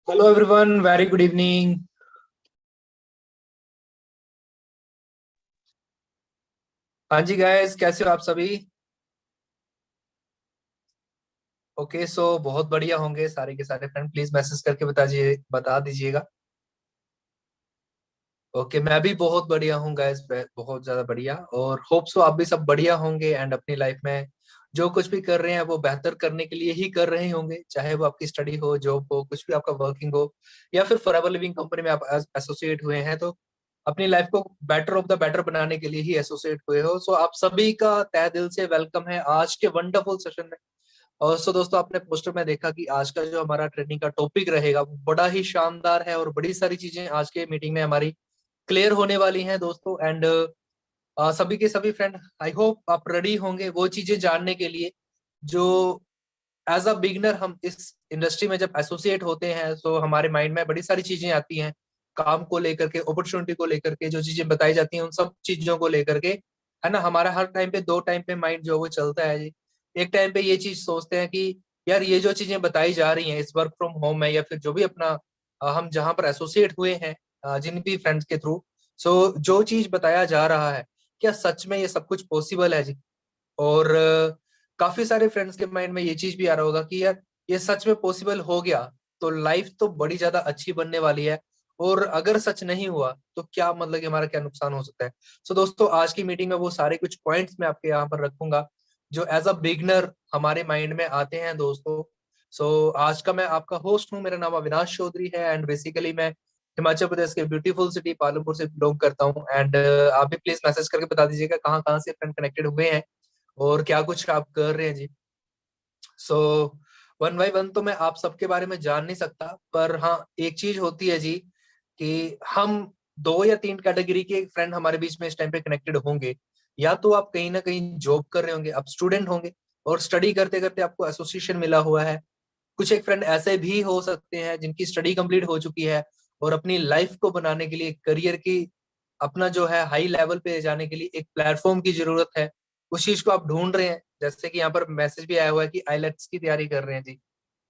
Hello everyone, very good evening. हाँ जी guys, कैसे हो आप सभी? ओके, सो बहुत बढ़िया होंगे सारे के सारे फ्रेंड। प्लीज मैसेज करके बता दीजिएगा। ओके, मैं भी बहुत बढ़िया हूँ गाइस, बहुत ज्यादा बढ़िया। और होप सो आप भी सब बढ़िया होंगे एंड अपनी लाइफ में जो कुछ भी कर रहे हैं वो बेहतर करने के लिए ही कर रहे होंगे, चाहे वो आपकी स्टडी हो, जॉब हो, कुछ भी आपका वर्किंग हो, या फिर फॉरएवर लिविंग कंपनी में आप एसोसिएट हुए हैं तो अपनी लाइफ को बेटर ऑफ द बेटर बनाने के लिए ही एसोसिएट हुए हो। सो आप सभी का तहे दिल से वेलकम है आज के वंडरफुल सेशन में। और सो दोस्तों, आपने पोस्टर में देखा कि आज का जो हमारा ट्रेनिंग का टॉपिक रहेगा वो बड़ा ही शानदार है और बड़ी सारी चीजें आज के मीटिंग में हमारी क्लियर होने वाली हैं दोस्तों। एंड सभी के सभी फ्रेंड, आई होप आप रेडी होंगे वो चीजें जानने के लिए जो एज अ बिगनर हम इस इंडस्ट्री में जब एसोसिएट होते हैं तो हमारे माइंड में बड़ी सारी चीजें आती हैं, काम को लेकर के, अपॉर्चुनिटी को लेकर के, जो चीजें बताई जाती हैं उन सब चीजों को लेकर के, है ना। हमारा हर टाइम पे दो टाइम पे माइंड जो है वो चलता है जी। एक टाइम पे ये चीज सोचते हैं कि यार ये जो चीजें बताई जा रही हैं इस वर्क फ्रॉम होम में या फिर जो भी अपना हम जहाँ पर एसोसिएट हुए हैं जिन भी फ्रेंड्स के थ्रू, सो जो चीज बताया जा रहा है क्या सच में ये सब कुछ पॉसिबल है जी। और काफी सारे फ्रेंड्स के माइंड में ये चीज भी आ रहा होगा कि यार ये सच में पॉसिबल हो गया तो लाइफ तो बड़ी ज्यादा अच्छी बनने वाली है, और अगर सच नहीं हुआ तो क्या मतलब कि हमारा क्या नुकसान हो सकता है। सो दोस्तों, आज की मीटिंग में वो सारे कुछ पॉइंट्स मैं आपके यहाँ पर रखूंगा जो एज अ बिगनर हमारे माइंड में आते हैं दोस्तों। सो आज का मैं आपका होस्ट हूँ, मेरा नाम अविनाश चौधरी है एंड बेसिकली मैं हिमाचल प्रदेश के ब्यूटीफुल सिटी पालमपुर से बिलोंग करता हूँ। एंड आप भी प्लीज मैसेज करके बता दीजिएगा कहाँ कहाँ से फ्रेंड कनेक्टेड हुए हैं और क्या कुछ आप कर रहे हैं जी। सो वन बाय वन तो मैं आप सबके बारे में जान नहीं सकता, पर हाँ एक चीज होती है जी कि हम 2 या 3 कैटेगरी के फ्रेंड हमारे बीच में इस टाइम पे कनेक्टेड होंगे। या तो आप कहीं ना कहीं जॉब कर रहे होंगे, आप स्टूडेंट होंगे और स्टडी करते करते आपको एसोसिएशन मिला हुआ है। कुछ एक फ्रेंड ऐसे भी हो सकते हैं जिनकी स्टडी कंप्लीट हो चुकी है और अपनी लाइफ को बनाने के लिए, करियर की अपना जो है हाई लेवल पे जाने के लिए एक प्लेटफॉर्म की जरूरत है। उस चीज को आप ढूंढ रहे हैं, जैसे कि यहाँ पर मैसेज भी आया हुआ है कि आईलेट्स की तैयारी कर रहे हैं जी।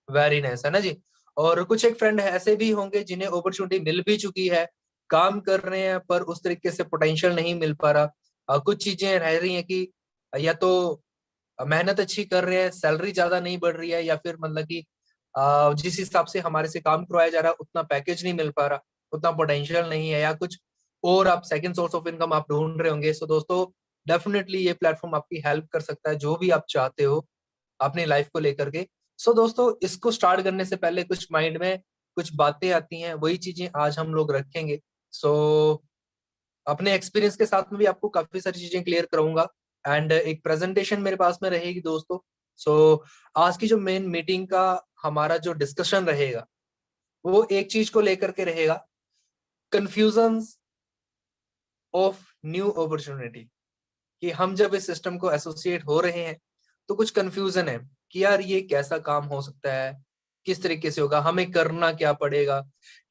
वेरी नाइस है ना जी। और कुछ एक फ्रेंड ऐसे भी होंगे जिन्हें अपॉर्चुनिटी मिल भी चुकी है, काम कर रहे हैं पर उस तरीके से पोटेंशियल नहीं मिल पा रहा। कुछ चीजें रह रही हैं कि या तो मेहनत अच्छी कर रहे हैं, सैलरी ज्यादा नहीं बढ़ रही है, या फिर मतलब कि जिस हिसाब से हमारे से काम करवाया जा रहा है उतना पैकेज नहीं मिल पा रहा, उतना पोटेंशियल नहीं है, या कुछ और आप सेकंड सोर्स ऑफ इनकम आप ढूंढ रहे होंगे। सो दोस्तों डेफिनेटली ये प्लेटफॉर्म आपकी हेल्प कर सकता है जो भी आप चाहते हो अपनी लाइफ को लेकर के। सो दोस्तों इसको स्टार्ट करने से पहले कुछ माइंड में कुछ बातें आती हैं, वही चीजें आज हम लोग रखेंगे। सो अपने एक्सपीरियंस के साथ में भी आपको काफी सारी चीजें क्लियर कराऊंगा एंड एक प्रेजेंटेशन मेरे पास में रहेगी दोस्तों। सो आज की जो मेन मीटिंग का हमारा जो डिस्कशन रहेगा वो एक चीज को लेकर के रहेगा, कंफ्यूजन ऑफ न्यू अपॉर्चुनिटी। कि हम जब इस सिस्टम को एसोसिएट हो रहे हैं तो कुछ कंफ्यूजन है कि यार ये कैसा काम हो सकता है, किस तरीके से होगा, हमें करना क्या पड़ेगा,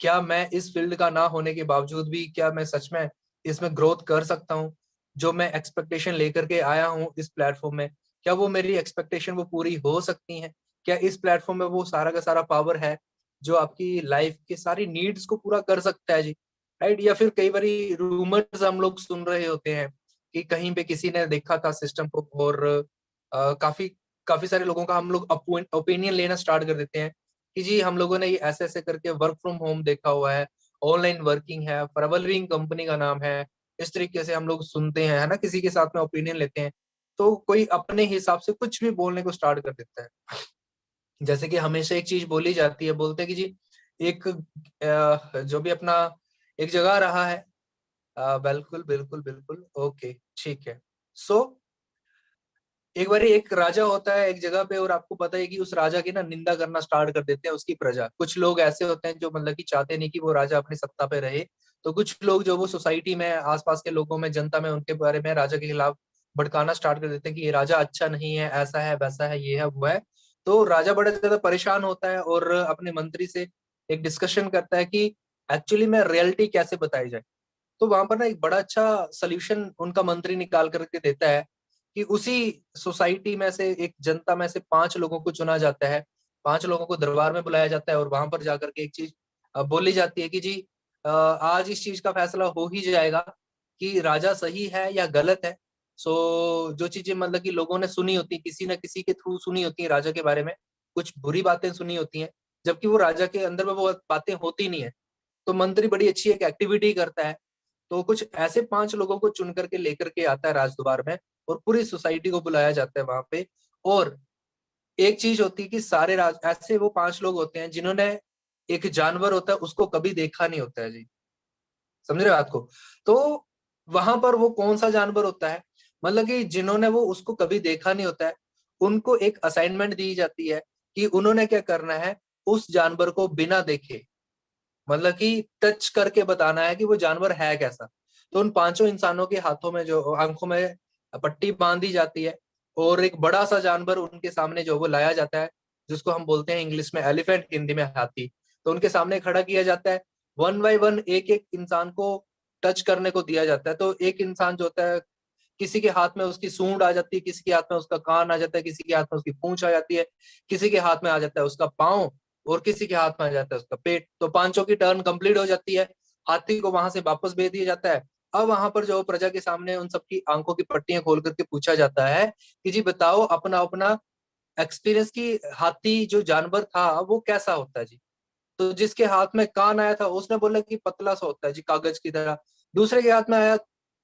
क्या मैं इस फील्ड का ना होने के बावजूद भी क्या मैं सच में इसमें ग्रोथ कर सकता हूँ, जो मैं एक्सपेक्टेशन लेकर के आया हूँ इस प्लेटफॉर्म में, क्या वो मेरी एक्सपेक्टेशन वो पूरी हो सकती है, क्या इस प्लेटफॉर्म में वो सारा का सारा पावर है जो आपकी लाइफ के सारी नीड्स को पूरा कर सकता है जी। राइट। या फिर कई बारी रूमर्स हम लोग सुन रहे होते हैं कि कहीं पे किसी ने देखा था सिस्टम को और काफी काफी सारे लोगों का हम लोग ओपिनियन लेना स्टार्ट कर देते हैं कि जी हम लोगों ने ये ऐसे ऐसे करके वर्क फ्रॉम होम देखा हुआ है, ऑनलाइन वर्किंग है, फॉरएवरविंग कंपनी का नाम है। इस तरीके से हम लोग सुनते हैं, है ना, किसी के साथ में ओपिनियन लेते हैं तो कोई अपने हिसाब से कुछ भी बोलने को स्टार्ट कर देता है। जैसे कि हमेशा एक चीज बोली जाती है, बोलते हैं कि जी एक जो भी अपना एक जगह रहा है। बिल्कुल बिल्कुल बिल्कुल ओके ठीक है। सो एक बार एक राजा होता है एक जगह पे और आपको पता है कि उस राजा की ना निंदा करना स्टार्ट कर देते हैं उसकी प्रजा। कुछ लोग ऐसे होते हैं जो मतलब कि चाहते नहीं कि वो राजा अपनी सत्ता पे रहे, तो कुछ लोग जो वो सोसाइटी में आसपास के लोगों में जनता में उनके बारे में राजा के खिलाफ भड़काना स्टार्ट कर देते हैं कि ये राजा अच्छा नहीं है, ऐसा है वैसा है, ये है वो है। तो राजा बड़ा ज्यादा परेशान होता है और अपने मंत्री से एक डिस्कशन करता है कि एक्चुअली में रियलिटी कैसे बताई जाए। तो वहां पर ना एक बड़ा अच्छा सोल्यूशन उनका मंत्री निकाल करके देता है कि उसी सोसाइटी में से एक जनता में से 5 लोगों को चुना जाता है, 5 लोगों को दरबार में बुलाया जाता है और वहां पर जाकर के एक चीज बोली जाती है कि जी आज इस चीज का फैसला हो ही जाएगा कि राजा सही है या गलत है। सो जो चीजें मतलब कि लोगों ने सुनी होती, किसी न किसी के थ्रू सुनी होती है राजा के बारे में, कुछ बुरी बातें सुनी होती हैं, जबकि वो राजा के अंदर में वो बातें होती नहीं है। तो मंत्री बड़ी अच्छी एक एक्टिविटी करता है, तो कुछ ऐसे 5 लोगों को चुन करके लेकर के आता है राजदरबार में और पूरी सोसाइटी को बुलाया जाता है वहां पे। और एक चीज होती है कि सारे राज ऐसे वो 5 लोग होते हैं जिन्होंने एक जानवर होता है उसको कभी देखा नहीं होता है जी। समझ रहे हो बात को? तो वहां पर वो कौन सा जानवर होता है, मतलब कि जिन्होंने वो उसको कभी देखा नहीं होता है उनको एक असाइनमेंट दी जाती है कि उन्होंने क्या करना है, उस जानवर को बिना देखे मतलब कि टच करके बताना है कि वो जानवर है कैसा। तो उन 5 इंसानों के हाथों में जो आंखों में पट्टी बांधी जाती है और एक बड़ा सा जानवर उनके सामने जो वो लाया जाता है, जिसको हम बोलते हैं इंग्लिश में एलिफेंट, हिंदी में हाथी। तो उनके सामने खड़ा किया जाता है, वन बाय वन एक एक इंसान को टच करने को दिया जाता है। तो एक इंसान जो होता है किसी के हाथ में उसकी सूंड आ जाती है, किसी के हाथ में उसका कान आ जाता है, किसी के हाथ में उसकी पूंछ आ जाती है, किसी के हाथ में आ जाता है उसका पाँव और किसी के हाथ में आ जाता है उसका पेट। तो 5 की टर्न कंप्लीट हो जाती है, हाथी को वहां से वापस भेज दिया जाता है। अब वहां पर जो प्रजा के सामने उन सबकी आंखों की पट्टियां खोल करके पूछा जाता है कि जी बताओ अपना अपना एक्सपीरियंस की हाथी जो जानवर था वो कैसा होता है जी। तो जिसके हाथ में कान आया था उसने बोला कि पतला सा होता है जी, कागज की तरह। दूसरे के हाथ में आया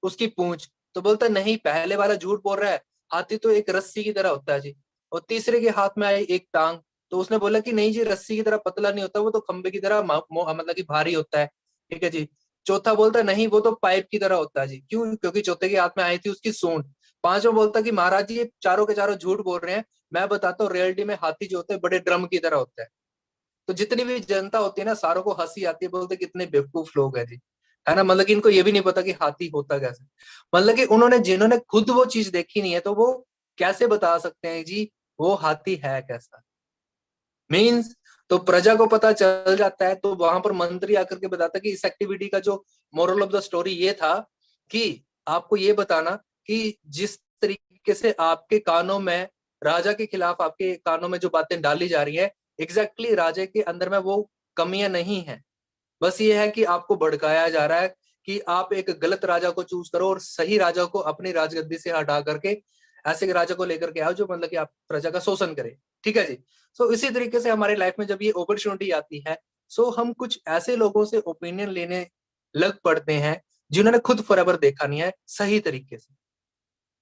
उसकी पूंछ, तो बोलता नहीं पहले वाला झूठ बोल रहा है, हाथी तो एक रस्सी की तरह होता है जी। और तीसरे के हाथ में आई एक टांग, तो उसने बोला कि नहीं जी रस्सी की तरह पतला नहीं होता, वो तो खंबे की तरह मतलब कि भारी होता है। ठीक है जी। चौथा बोलता है नहीं वो तो पाइप की तरह होता है जी। क्यों? क्योंकि चौथे के हाथ में आई थी उसकी सूंड। पांचवा बोलता कि महाराज जी ये चारों के चारों झूठ बोल रहे हैं, मैं बताता हूँ रियलिटी में हाथी जो होते हैं बड़े ड्रम की तरह होता है। तो जितनी भी जनता होती है ना, सारों को हंसी आती है, बोलते कितने बेवकूफ लोग हैं जी, है ना। मतलब कि इनको ये भी नहीं पता कि हाथी होता कैसे। मतलब कि उन्होंने, जिन्होंने खुद वो चीज देखी नहीं है, तो वो कैसे बता सकते हैं जी वो हाथी है कैसा। मीन्स तो प्रजा को पता चल जाता है, तो वहां पर मंत्री आकर के बताता है कि इस एक्टिविटी का जो मोरल ऑफ द स्टोरी ये था कि आपको ये बताना कि जिस तरीके से आपके कानों में, राजा के खिलाफ आपके कानों में जो बातें डाली जा रही है, एग्जैक्टली राजा के अंदर में वो कमियां नहीं है। बस ये है कि आपको भड़काया जा रहा है कि आप एक गलत राजा को चूज करो और सही राजा को अपनी राजगद्दी से हटा करके ऐसे राजा को लेकर के आओ जो मतलब कि आप प्रजा का शोषण करे। ठीक है जी। सो इसी तरीके से हमारी लाइफ में जब ये अपॉर्चुनिटी आती है, सो हम कुछ ऐसे लोगों से ओपिनियन लेने लग पड़ते हैं जिन्होंने खुद फॉरएवर देखा नहीं है सही तरीके से।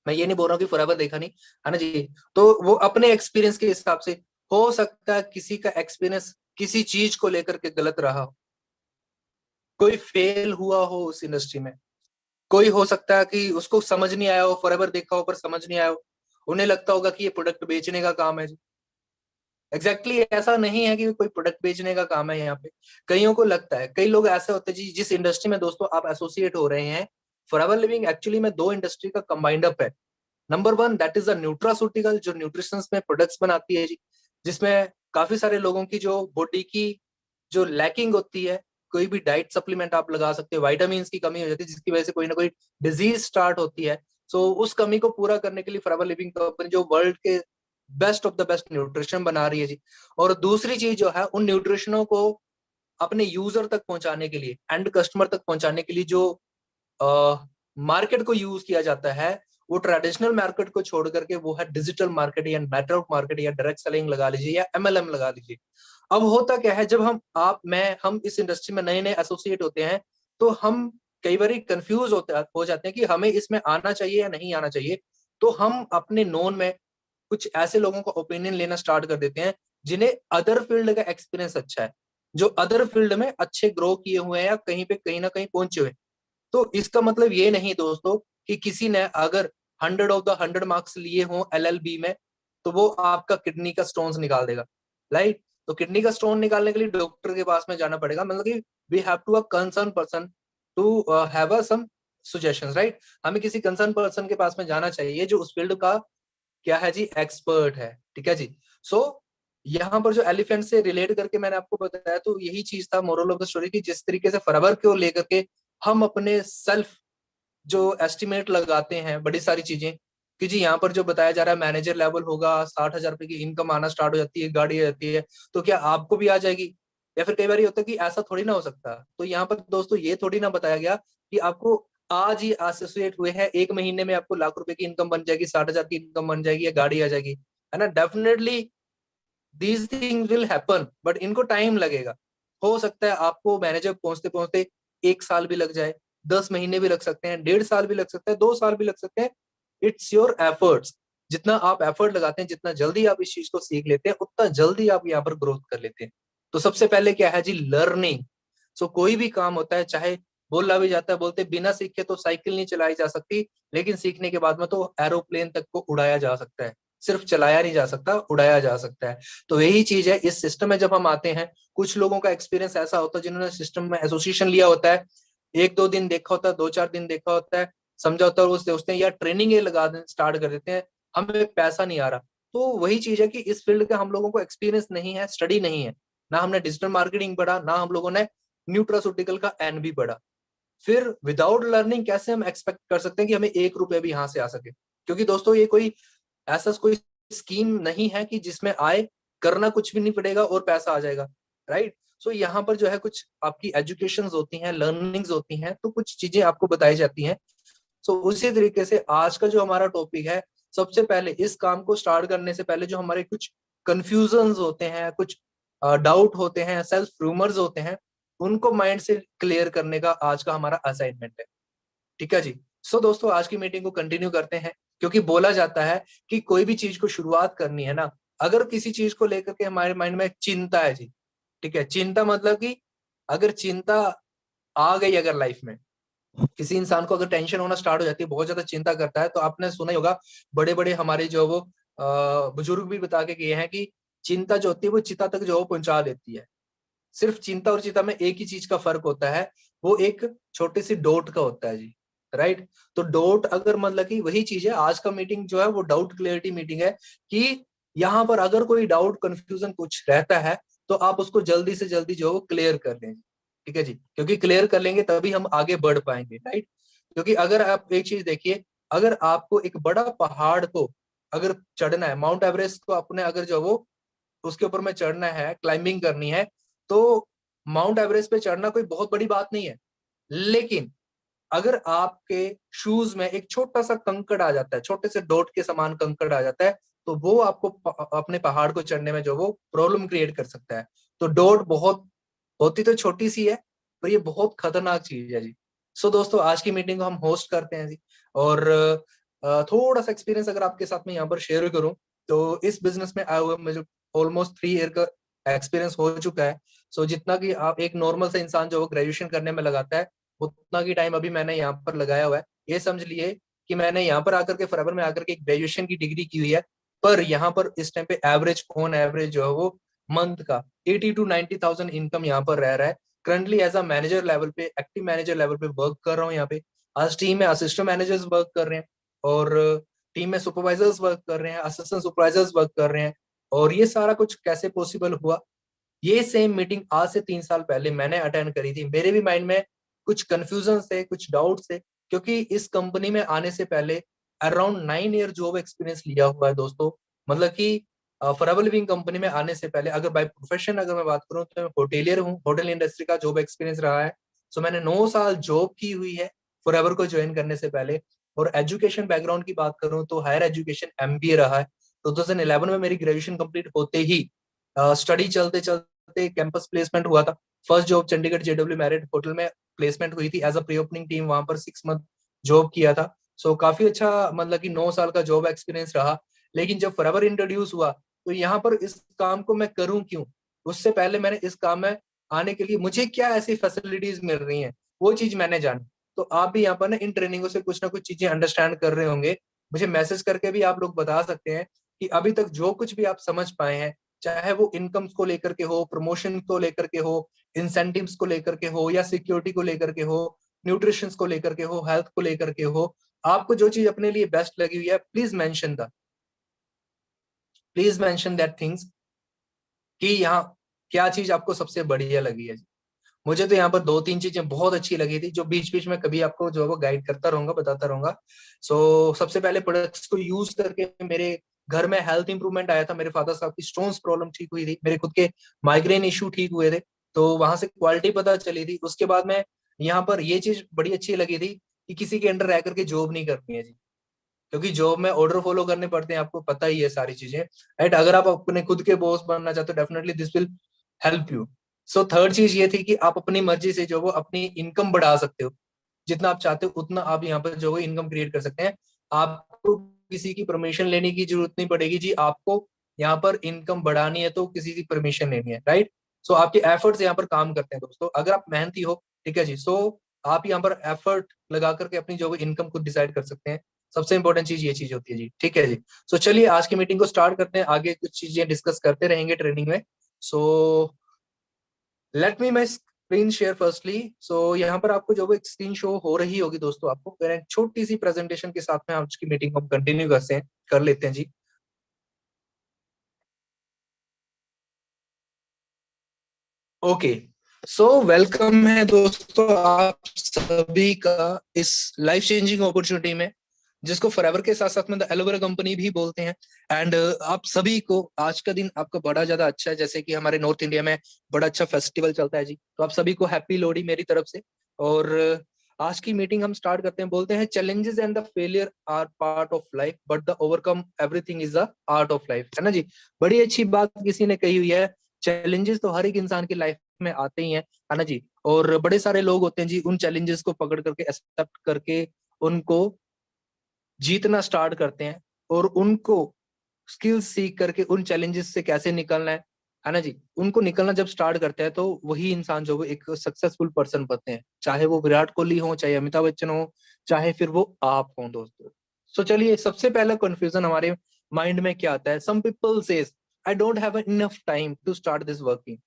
मैं ये नहीं बोल रहा हूँ कि फॉरएवर देखा नहीं, है ना जी। तो वो अपने एक्सपीरियंस के हिसाब से, हो सकता है किसी का एक्सपीरियंस किसी चीज को लेकर के गलत रहा हो, कोई फेल हुआ हो उस इंडस्ट्री में, कोई हो सकता है कि उसको समझ नहीं आया हो, फॉरएवर देखा हो पर समझ नहीं आया हो, उन्हें लगता होगा कि ये प्रोडक्ट बेचने का काम है जी। एग्जैक्टली ऐसा नहीं है कि कोई प्रोडक्ट बेचने का काम है यहाँ पे। कईयों को लगता है, कई लोग ऐसे होते हैं जी, जिस इंडस्ट्री में दोस्तों आप एसोसिएट हो रहे हैं, फॉरएवर लिविंग एक्चुअली में दो इंडस्ट्री का कंबाइंड अप है। Number one that is the nutraceutical, जो न्यूट्रिशन में प्रोडक्ट्स बनाती है जी, जिसमें काफी सारे लोगों की जो बॉडी की जो लैकिंग होती है, कोई भी डाइट सप्लीमेंट आप लगा सकते हो, वाइटामिन की कमी हो जाती है जिसकी वजह से कोई ना कोई डिजीज स्टार्ट होती है। सो उस कमी को पूरा करने के लिए फॉरएवर लिविंग कंपनी जो वर्ल्ड के best of the best nutrition बना रही है जी। और दूसरी चीज जो है, उन न्यूट्रिशनों को अपने यूजर तक पहुंचाने के लिए, एंड कस्टमर तक पहुंचाने के लिए जो मार्केट को यूज किया जाता है, वो ट्रेडिशनल मार्केट को छोड़ करके वो है डिजिटल मार्केट या नेटवर्क मार्केट या डायरेक्ट सेलिंग लगा लीजिए या एमएलएम लगा लीजिए। अब होता क्या है, जब हम इस इंडस्ट्री में नए नए एसोसिएट होते हैं, तो हम कई बार कंफ्यूज हो जाते हैं कि हमें इसमें आना चाहिए या नहीं आना चाहिए। तो हम अपने नोन में कुछ ऐसे लोगों का ओपिनियन लेना स्टार्ट कर देते हैं जिन्हें अदर फील्ड का एक्सपीरियंस अच्छा है, जो अदर फील्ड में अच्छे ग्रो किए हुए हैं या कहीं पे कहीं ना कहीं पहुंचे हुए हैं। तो इसका मतलब ये नहीं दोस्तों कि किसी ने अगर 100 ऑफ द 100 मार्क्स लिए हों एलएलबी में, तो वो आपका किडनी का स्टोन्स निकाल देगा, राइट। तो किडनी का स्टोन निकालने के लिए डॉक्टर के पास में जाना पड़ेगा, मतलब कि we have to a concern person to have a some suggestions, right. हमें किसी कंसर्न पर्सन के पास में जाना चाहिए जो उस फील्ड का क्या है जी, एक्सपर्ट है। ठीक है जी। सो यहाँ पर जो एलिफेंट से रिलेट करके मैंने आपको बताया, तो यही चीज था मोरल ऑफ द स्टोरी की, जिस तरीके से फॉरएवर को लेकर के हम अपने सेल्फ जो एस्टिमेट लगाते हैं बड़ी सारी चीजें, कि जी यहाँ पर जो बताया जा रहा है मैनेजर लेवल होगा, 60,000 रुपए की इनकम आना स्टार्ट हो जाती है, गाड़ी आ जाती है, तो क्या आपको भी आ जाएगी? या फिर कई बार ये होता है कि ऐसा थोड़ी ना हो सकता। तो यहाँ पर दोस्तों ये थोड़ी ना बताया गया कि आपको आज ही एसोसिएट हुए हैं, 1 महीने में आपको लाख रुपए की इनकम बन जाएगी, 60,000 की इनकम बन जाएगी या गाड़ी आ जाएगी, है ना। Definitely these thing will happen, but इनको टाइम लगेगा। हो सकता है आपको मैनेजर पहुंचते पहुंचते 1 साल भी लग जाए, 10 महीने भी लग सकते हैं, 1.5 साल भी लग सकता है, 2 साल भी लग सकते हैं। It's your efforts. जितना आप एफर्ट लगाते हैं, जितना जल्दी आप इस चीज को सीख लेते हैं, उतना जल्दी आप यहाँ पर ग्रोथ कर लेते हैं। तो सबसे पहले क्या है जी, लर्निंग। सो कोई भी काम होता है, चाहे बोला भी जाता है, बोलते बिना सीखे तो साइकिल नहीं चलाई जा सकती, लेकिन सीखने के बाद में तो एरोप्लेन तक को उड़ाया जा सकता है। सिर्फ चलाया नहीं जा सकता, उड़ाया जा सकता है। तो यही चीज है इस सिस्टम में जब हम आते हैं। कुछ लोगों का एक्सपीरियंस ऐसा होता है जिन्होंने सिस्टम में एसोसिएशन लिया होता है, 1-2 दिन देखा होता है, 2-4 दिन देखा होता है, समझा होता है, वो सोचते हैं या ट्रेनिंग ये लगा स्टार्ट कर देते हैं, हमें पैसा नहीं आ रहा। तो वही चीज है कि इस फील्ड का हम लोगों को एक्सपीरियंस नहीं है, स्टडी नहीं है, ना हमने डिजिटल मार्केटिंग पढ़ा, ना हम लोगों ने न्यूट्रासूटिकल का एन भी पढ़ा। फिर विदाउट लर्निंग कैसे हम एक्सपेक्ट कर सकते हैं कि हमें 1 रुपया भी यहाँ से आ सके? क्योंकि दोस्तों ये कोई ऐसा कोई स्कीम नहीं है कि जिसमें आए, करना कुछ भी नहीं पड़ेगा और पैसा आ जाएगा, राइट। सो यहाँ पर जो है कुछ आपकी एजुकेशन होती हैं, लर्निंग्स होती हैं, तो कुछ चीजें आपको बताई जाती हैं। सो उसी तरीके से आज का जो हमारा टॉपिक है, सबसे पहले इस काम को स्टार्ट करने से पहले जो हमारे कुछ कंफ्यूजन होते हैं, कुछ डाउट होते हैं, सेल्फ रूमर्स होते हैं, उनको माइंड से क्लियर करने का आज का हमारा असाइनमेंट है। ठीक है जी। सो दोस्तों आज की मीटिंग को कंटिन्यू करते हैं, क्योंकि बोला जाता है कि कोई भी चीज को शुरुआत करनी है ना, अगर किसी चीज को लेकर के हमारे माइंड में चिंता है जी, ठीक है, चिंता मतलब कि अगर चिंता आ गई अगर लाइफ में, किसी इंसान को अगर टेंशन होना स्टार्ट हो जाती है, बहुत ज्यादा चिंता करता है, तो आपने सुना ही होगा, बड़े बड़े हमारे जो वो बुजुर्ग भी बता के गए हैं कि चिंता जो होती है वो चिता तक जो वो पहुंचा देती है। सिर्फ चिंता और चिता में एक ही चीज का फर्क होता है, वो एक छोटी सी डॉट का होता है जी। राइट। तो डॉट अगर मतलब कि वही चीज है, आज का मीटिंग जो है वो डाउट क्लियरिटी मीटिंग है, कि यहाँ पर अगर कोई डाउट कंफ्यूजन कुछ रहता है तो आप उसको जल्दी से जल्दी जो है वो क्लियर कर लें। ठीक है जी, क्योंकि क्लियर कर लेंगे तभी हम आगे बढ़ पाएंगे। राइट। क्योंकि अगर आप एक चीज देखिए, अगर आपको एक बड़ा पहाड़ को अगर चढ़ना है, माउंट एवरेस्ट को अपने अगर जो वो उसके ऊपर में चढ़ना है, क्लाइंबिंग करनी है, तो माउंट एवरेस्ट पे चढ़ना कोई बहुत बड़ी बात नहीं है। लेकिन अगर आपके शूज में एक छोटा सा कंकड़ आ जाता है, छोटे से डॉट के समान कंकड़ आ जाता है, तो वो आपको अपने पहाड़ को चढ़ने में जो वो प्रॉब्लम क्रिएट कर सकता है। तो डॉट बहुत होती तो छोटी सी है, पर ये बहुत खतरनाक चीज है जी। सो दोस्तों, आज की मीटिंग को हम होस्ट करते हैं जी। और थोड़ा सा एक्सपीरियंस अगर आपके साथ में यहाँ पर शेयर करूं, तो इस बिजनेस में आए हुए मुझे ऑलमोस्ट 3 ईयर का एक्सपीरियंस हो चुका है। सो जितना कि आप एक नॉर्मल सा इंसान जो ग्रेजुएशन करने में लगाता है, उतना की टाइम अभी मैंने यहाँ पर लगाया हुआ है। ये समझ लिए कि मैंने यहाँ पर आकर के फॉरएवर में आकर के एक ग्रेजुएशन की डिग्री की हुई है। पर यहाँ पर इस टाइम पे एवरेज ऑन एवरेज जो है वो मंथ का 80 to 90,000 इनकम यहाँ पर रह रहा है। Currently as a manager level पे, एक्टिव मैनेजर लेवल पे वर्क कर रहा हूँ यहाँ पे। आज टीम में असिस्टेंट मैनेजर्स वर्क कर रहे हैं, और टीम में सुपरवाइजर्स वर्क कर रहे हैं, असिस्टेंट सुपरवाइजर्स वर्क कर रहे हैं। और ये सारा कुछ कैसे पॉसिबल हुआ? ये सेम मीटिंग आज से 3 साल पहले मैंने अटेंड करी थी। मेरे भी माइंड में कुछ कंफ्यूजन थे, कुछ डाउट थे, क्योंकि इस कंपनी में आने से पहले अराउंड 9 ईयर जॉब एक्सपीरियंस लिया हुआ है दोस्तों। मतलब कि फॉरएवर लिविंग कंपनी में आने से पहले, अगर बाय प्रोफेशन अगर मैं बात करूं, तो मैं होटेलियर हूँ, होटल इंडस्ट्री का जॉब एक्सपीरियंस रहा है। सो मैंने 9 साल जॉब की हुई है फॉरएवर को ज्वाइन करने से पहले। और एजुकेशन बैकग्राउंड की बात करूं तो हायर एजुकेशन एमबीए रहा है। 2011 में मेरी ग्रेजुएशन कंप्लीट होते ही स्टडी चलते चलते कैंपस प्लेसमेंट हुआ था। First job Chandigarh JW Marriott hotel में प्लेसमेंट हुई थी as a pre opening team, वहां पर 6 मंथ जॉब किया था। सो काफी अच्छा, मतलब कि 9 साल का जॉब एक्सपीरियंस रहा। लेकिन जब फॉरएवर इंट्रोड्यूस हुआ, तो यहाँ पर इस काम को मैं करूं क्यों, उससे पहले मैंने इस काम में आने के लिए मुझे क्या ऐसी फैसिलिटीज मिल रही हैं, वो चीज मैंने जानी। तो आप भी यहाँ पर ना इन ट्रेनिंगों से कुछ ना कुछ चीजें अंडरस्टैंड कर रहे होंगे। मुझे मैसेज करके भी आप लोग बता सकते हैं कि अभी तक जो कुछ भी आप समझ पाए हैं, चाहे वो इनकम्स को लेकर के हो, प्रमोशन को लेकर के हो, इंसेंटिव्स को लेकर के हो, या सिक्योरिटी को लेकर के हो, न्यूट्रिशन को लेकर के हो, हेल्थ को लेकर के हो, आपको जो चीज अपने लिए बेस्ट लगी हुई है, प्लीज मेंशन दैट थिंग्स, कि यहाँ क्या चीज आपको सबसे बढ़िया लगी है। मुझे तो यहाँ पर 2-3 चीजें बहुत अच्छी लगी थी, जो बीच बीच में कभी आपको जो है वो गाइड करता रहूंगा, बताता रहूंगा। सबसे पहले प्रोडक्ट्स को यूज करके मेरे घर में हेल्थ इंप्रूवमेंट आया था। मेरे फादर साहब की स्टोन्स प्रॉब्लम ठीक हुई थी, मेरे खुद के माइग्रेन इश्यू ठीक हुए थे। तो वहां से क्वालिटी पता चली थी। उसके बाद में यहाँ पर ये चीज बड़ी अच्छी लगी थी कि किसी के अंडर रह करके जॉब नहीं करनी है जी। क्योंकि जॉब में ऑर्डर फॉलो करने पड़ते हैं, आपको पता ही है सारी चीजें, राइट। अगर आप अपने खुद के बॉस बनना चाहते हो, definitely this will help you. Third चीज ये थी कि आप अपनी मर्जी से जो वो अपनी इनकम बढ़ा सकते हो, जितना आप चाहते हो उतना आप यहाँ पर जो है इनकम क्रिएट कर सकते हैं। आपको किसी की परमिशन लेने की जरूरत नहीं पड़ेगी जी। आपको यहाँ पर इनकम बढ़ानी है तो किसी की परमिशन लेनी है, राइट। आपके एफर्ट्स यहाँ पर काम करते हैं दोस्तों, अगर आप मेहनती हो, ठीक है जी। आप यहाँ पर एफर्ट लगा करके अपनी जो इनकम खुद डिसाइड कर सकते हैं। सबसे इंपॉर्टेंट चीज ये चीज होती है जी, ठीक है जी। चलिए आज की मीटिंग को स्टार्ट करते हैं, आगे कुछ चीजें डिस्कस करते रहेंगे ट्रेनिंग में। So let me my screen share firstly. यहाँ पर आपको जो वो एक स्क्रीन शो हो रही होगी दोस्तों, आपको फिर एक छोटी सी प्रेजेंटेशन के साथ में आज की मीटिंग को हम कंटिन्यू कर लेते हैं जी। ओके। वेलकम है दोस्तों आप सभी का इस लाइफ चेंजिंग अपॉर्चुनिटी में, जिसको फॉरएवर के साथ साथ में द एलोवेरा कंपनी भी बोलते हैं। एंड आप सभी को आज का दिन आपका बड़ा ज्यादा अच्छा है, जैसे कि हमारे नॉर्थ इंडिया में बड़ा अच्छा फेस्टिवल चलता है जी। तो आप सभी को हैप्पी लोहड़ी मेरी तरफ से। और आज की मीटिंग हम स्टार्ट करते हैं। बोलते हैं challenges and the failure are part of life, but the overcome everything is the art of life, है ना जी। बड़ी अच्छी बात किसी ने कही हुई है। चैलेंजेस तो हर एक इंसान की लाइफ में आते ही हैं, है ना जी। और बड़े सारे लोग होते हैं जी, उन चैलेंजेस को पकड़ करके, एक्सेप्ट करके उनको जीतना स्टार्ट करते हैं, और उनको स्किल्स सीख करके उन चैलेंजेस से कैसे निकलना है, है ना जी। उनको निकलना जब स्टार्ट करते हैं तो वही इंसान जो वो एक सक्सेसफुल पर्सन बनते हैं, चाहे वो विराट कोहली हो, चाहे अमिताभ बच्चन हो, चाहे फिर वो आप हो दोस्तों। सो चलिए, सबसे पहला कंफ्यूजन हमारे माइंड में क्या आता है, some people says I don't have enough time to start this working.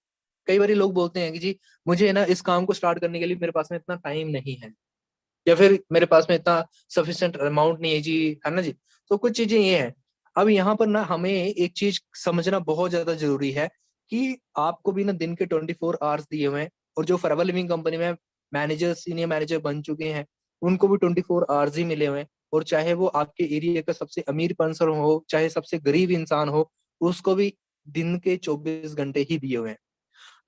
कई बार लोग बोलते हैं कि जी मुझे ना इस काम को स्टार्ट करने के लिए मेरे पास में इतना टाइम नहीं है, या फिर मेरे पास में इतना सफिशिएंट अमाउंट नहीं है जी, है ना जी। तो कुछ चीजें ये हैं। अब यहाँ पर ना हमें एक चीज समझना बहुत ज्यादा जरूरी है कि आपको भी ना दिन के 24 आवर्स दिए हुए हैं, और जो फॉरएवर लिविंग कंपनी में मैनेजर, सीनियर मैनेजर बन चुके हैं, उनको भी 24 आवर्स ही मिले हुए हैं। और चाहे वो आपके एरिया का सबसे अमीर पर्सन हो, चाहे सबसे गरीब इंसान हो, उसको भी दिन के 24 घंटे ही दिए हुए हैं।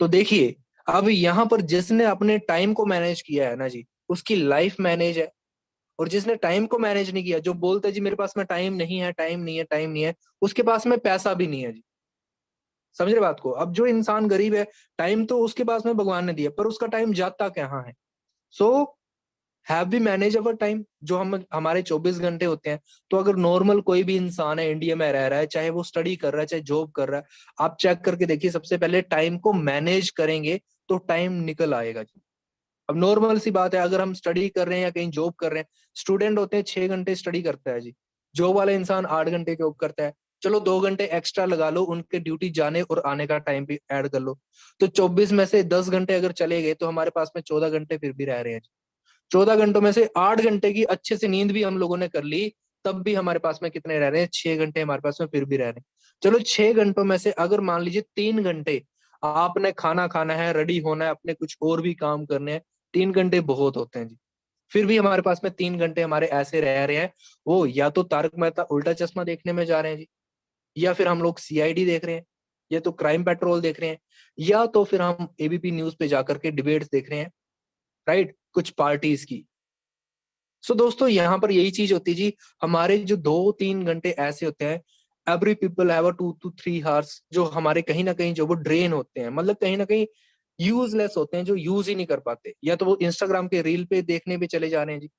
तो देखिए, अब यहाँ पर जिसने अपने टाइम को मैनेज किया है ना जी, उसकी लाइफ मैनेज है। और जिसने टाइम को मैनेज नहीं किया, जो बोलता है जी मेरे पास में टाइम नहीं है, टाइम नहीं है, टाइम नहीं है, उसके पास में पैसा भी नहीं है जी। समझ रहे बात को। अब जो इंसान गरीब है, टाइम तो उसके पास में भगवान ने दिया, पर उसका टाइम जाता कहाँ है। So have we manage our time, जो हम हमारे 24 घंटे होते हैं। तो अगर नॉर्मल कोई भी इंसान है, इंडिया में रह रहा है, चाहे वो स्टडी कर रहा है, चाहे जॉब कर रहा है, आप चेक करके देखिए, सबसे पहले टाइम को मैनेज करेंगे तो टाइम निकल आएगा जी। अब नॉर्मल सी बात है, अगर हम स्टडी कर रहे हैं या कहीं जॉब कर रहे हैं, स्टूडेंट होते हैं 6 घंटे स्टडी करता है जी, जॉब वाला इंसान 8 घंटे जॉब करता है। चलो 2 घंटे एक्स्ट्रा लगा लो, उनके ड्यूटी जाने और आने का टाइम भी ऐड कर लो, तो 24 में से 10 घंटे अगर चले गए तो हमारे पास में 14 घंटे फिर भी रह रहे हैं। 14 घंटों में से 8 घंटे की अच्छे से नींद भी हम लोगों ने कर ली, तब भी हमारे पास में कितने रह रहे हैं, 6 घंटे हमारे पास में फिर भी रह रहे हैं। चलो 6 घंटों में से अगर मान लीजिए 3 घंटे आपने खाना खाना है, रेडी होना है, अपने कुछ और भी काम करने हैं, 3 घंटे बहुत होते हैं जी। फिर भी हमारे पास में 3 घंटे हमारे ऐसे रह रहे हैं, वो या तो तारक मेहता उल्टा चश्मा देखने में जा रहे हैं जी, या फिर हम लोग सीआईडी देख रहे हैं, या तो क्राइम पेट्रोल देख रहे हैं, या तो फिर हम एबीपी न्यूज पे जाकर के डिबेट्स देख रहे हैं, राइट, कुछ पार्टीज की। सो दोस्तों, यहाँ पर यही चीज होती है जी, हमारे जो 2-3 घंटे ऐसे होते हैं, every people have a 2 to 3 hours, जो हमारे कहीं ना कहीं जो वो ड्रेन होते हैं, मतलब कहीं ना कहीं यूजलेस होते हैं, जो यूज ही नहीं कर पाते, या तो वो इंस्टाग्राम के रील पे देखने पे चले जा रहे हैं जी,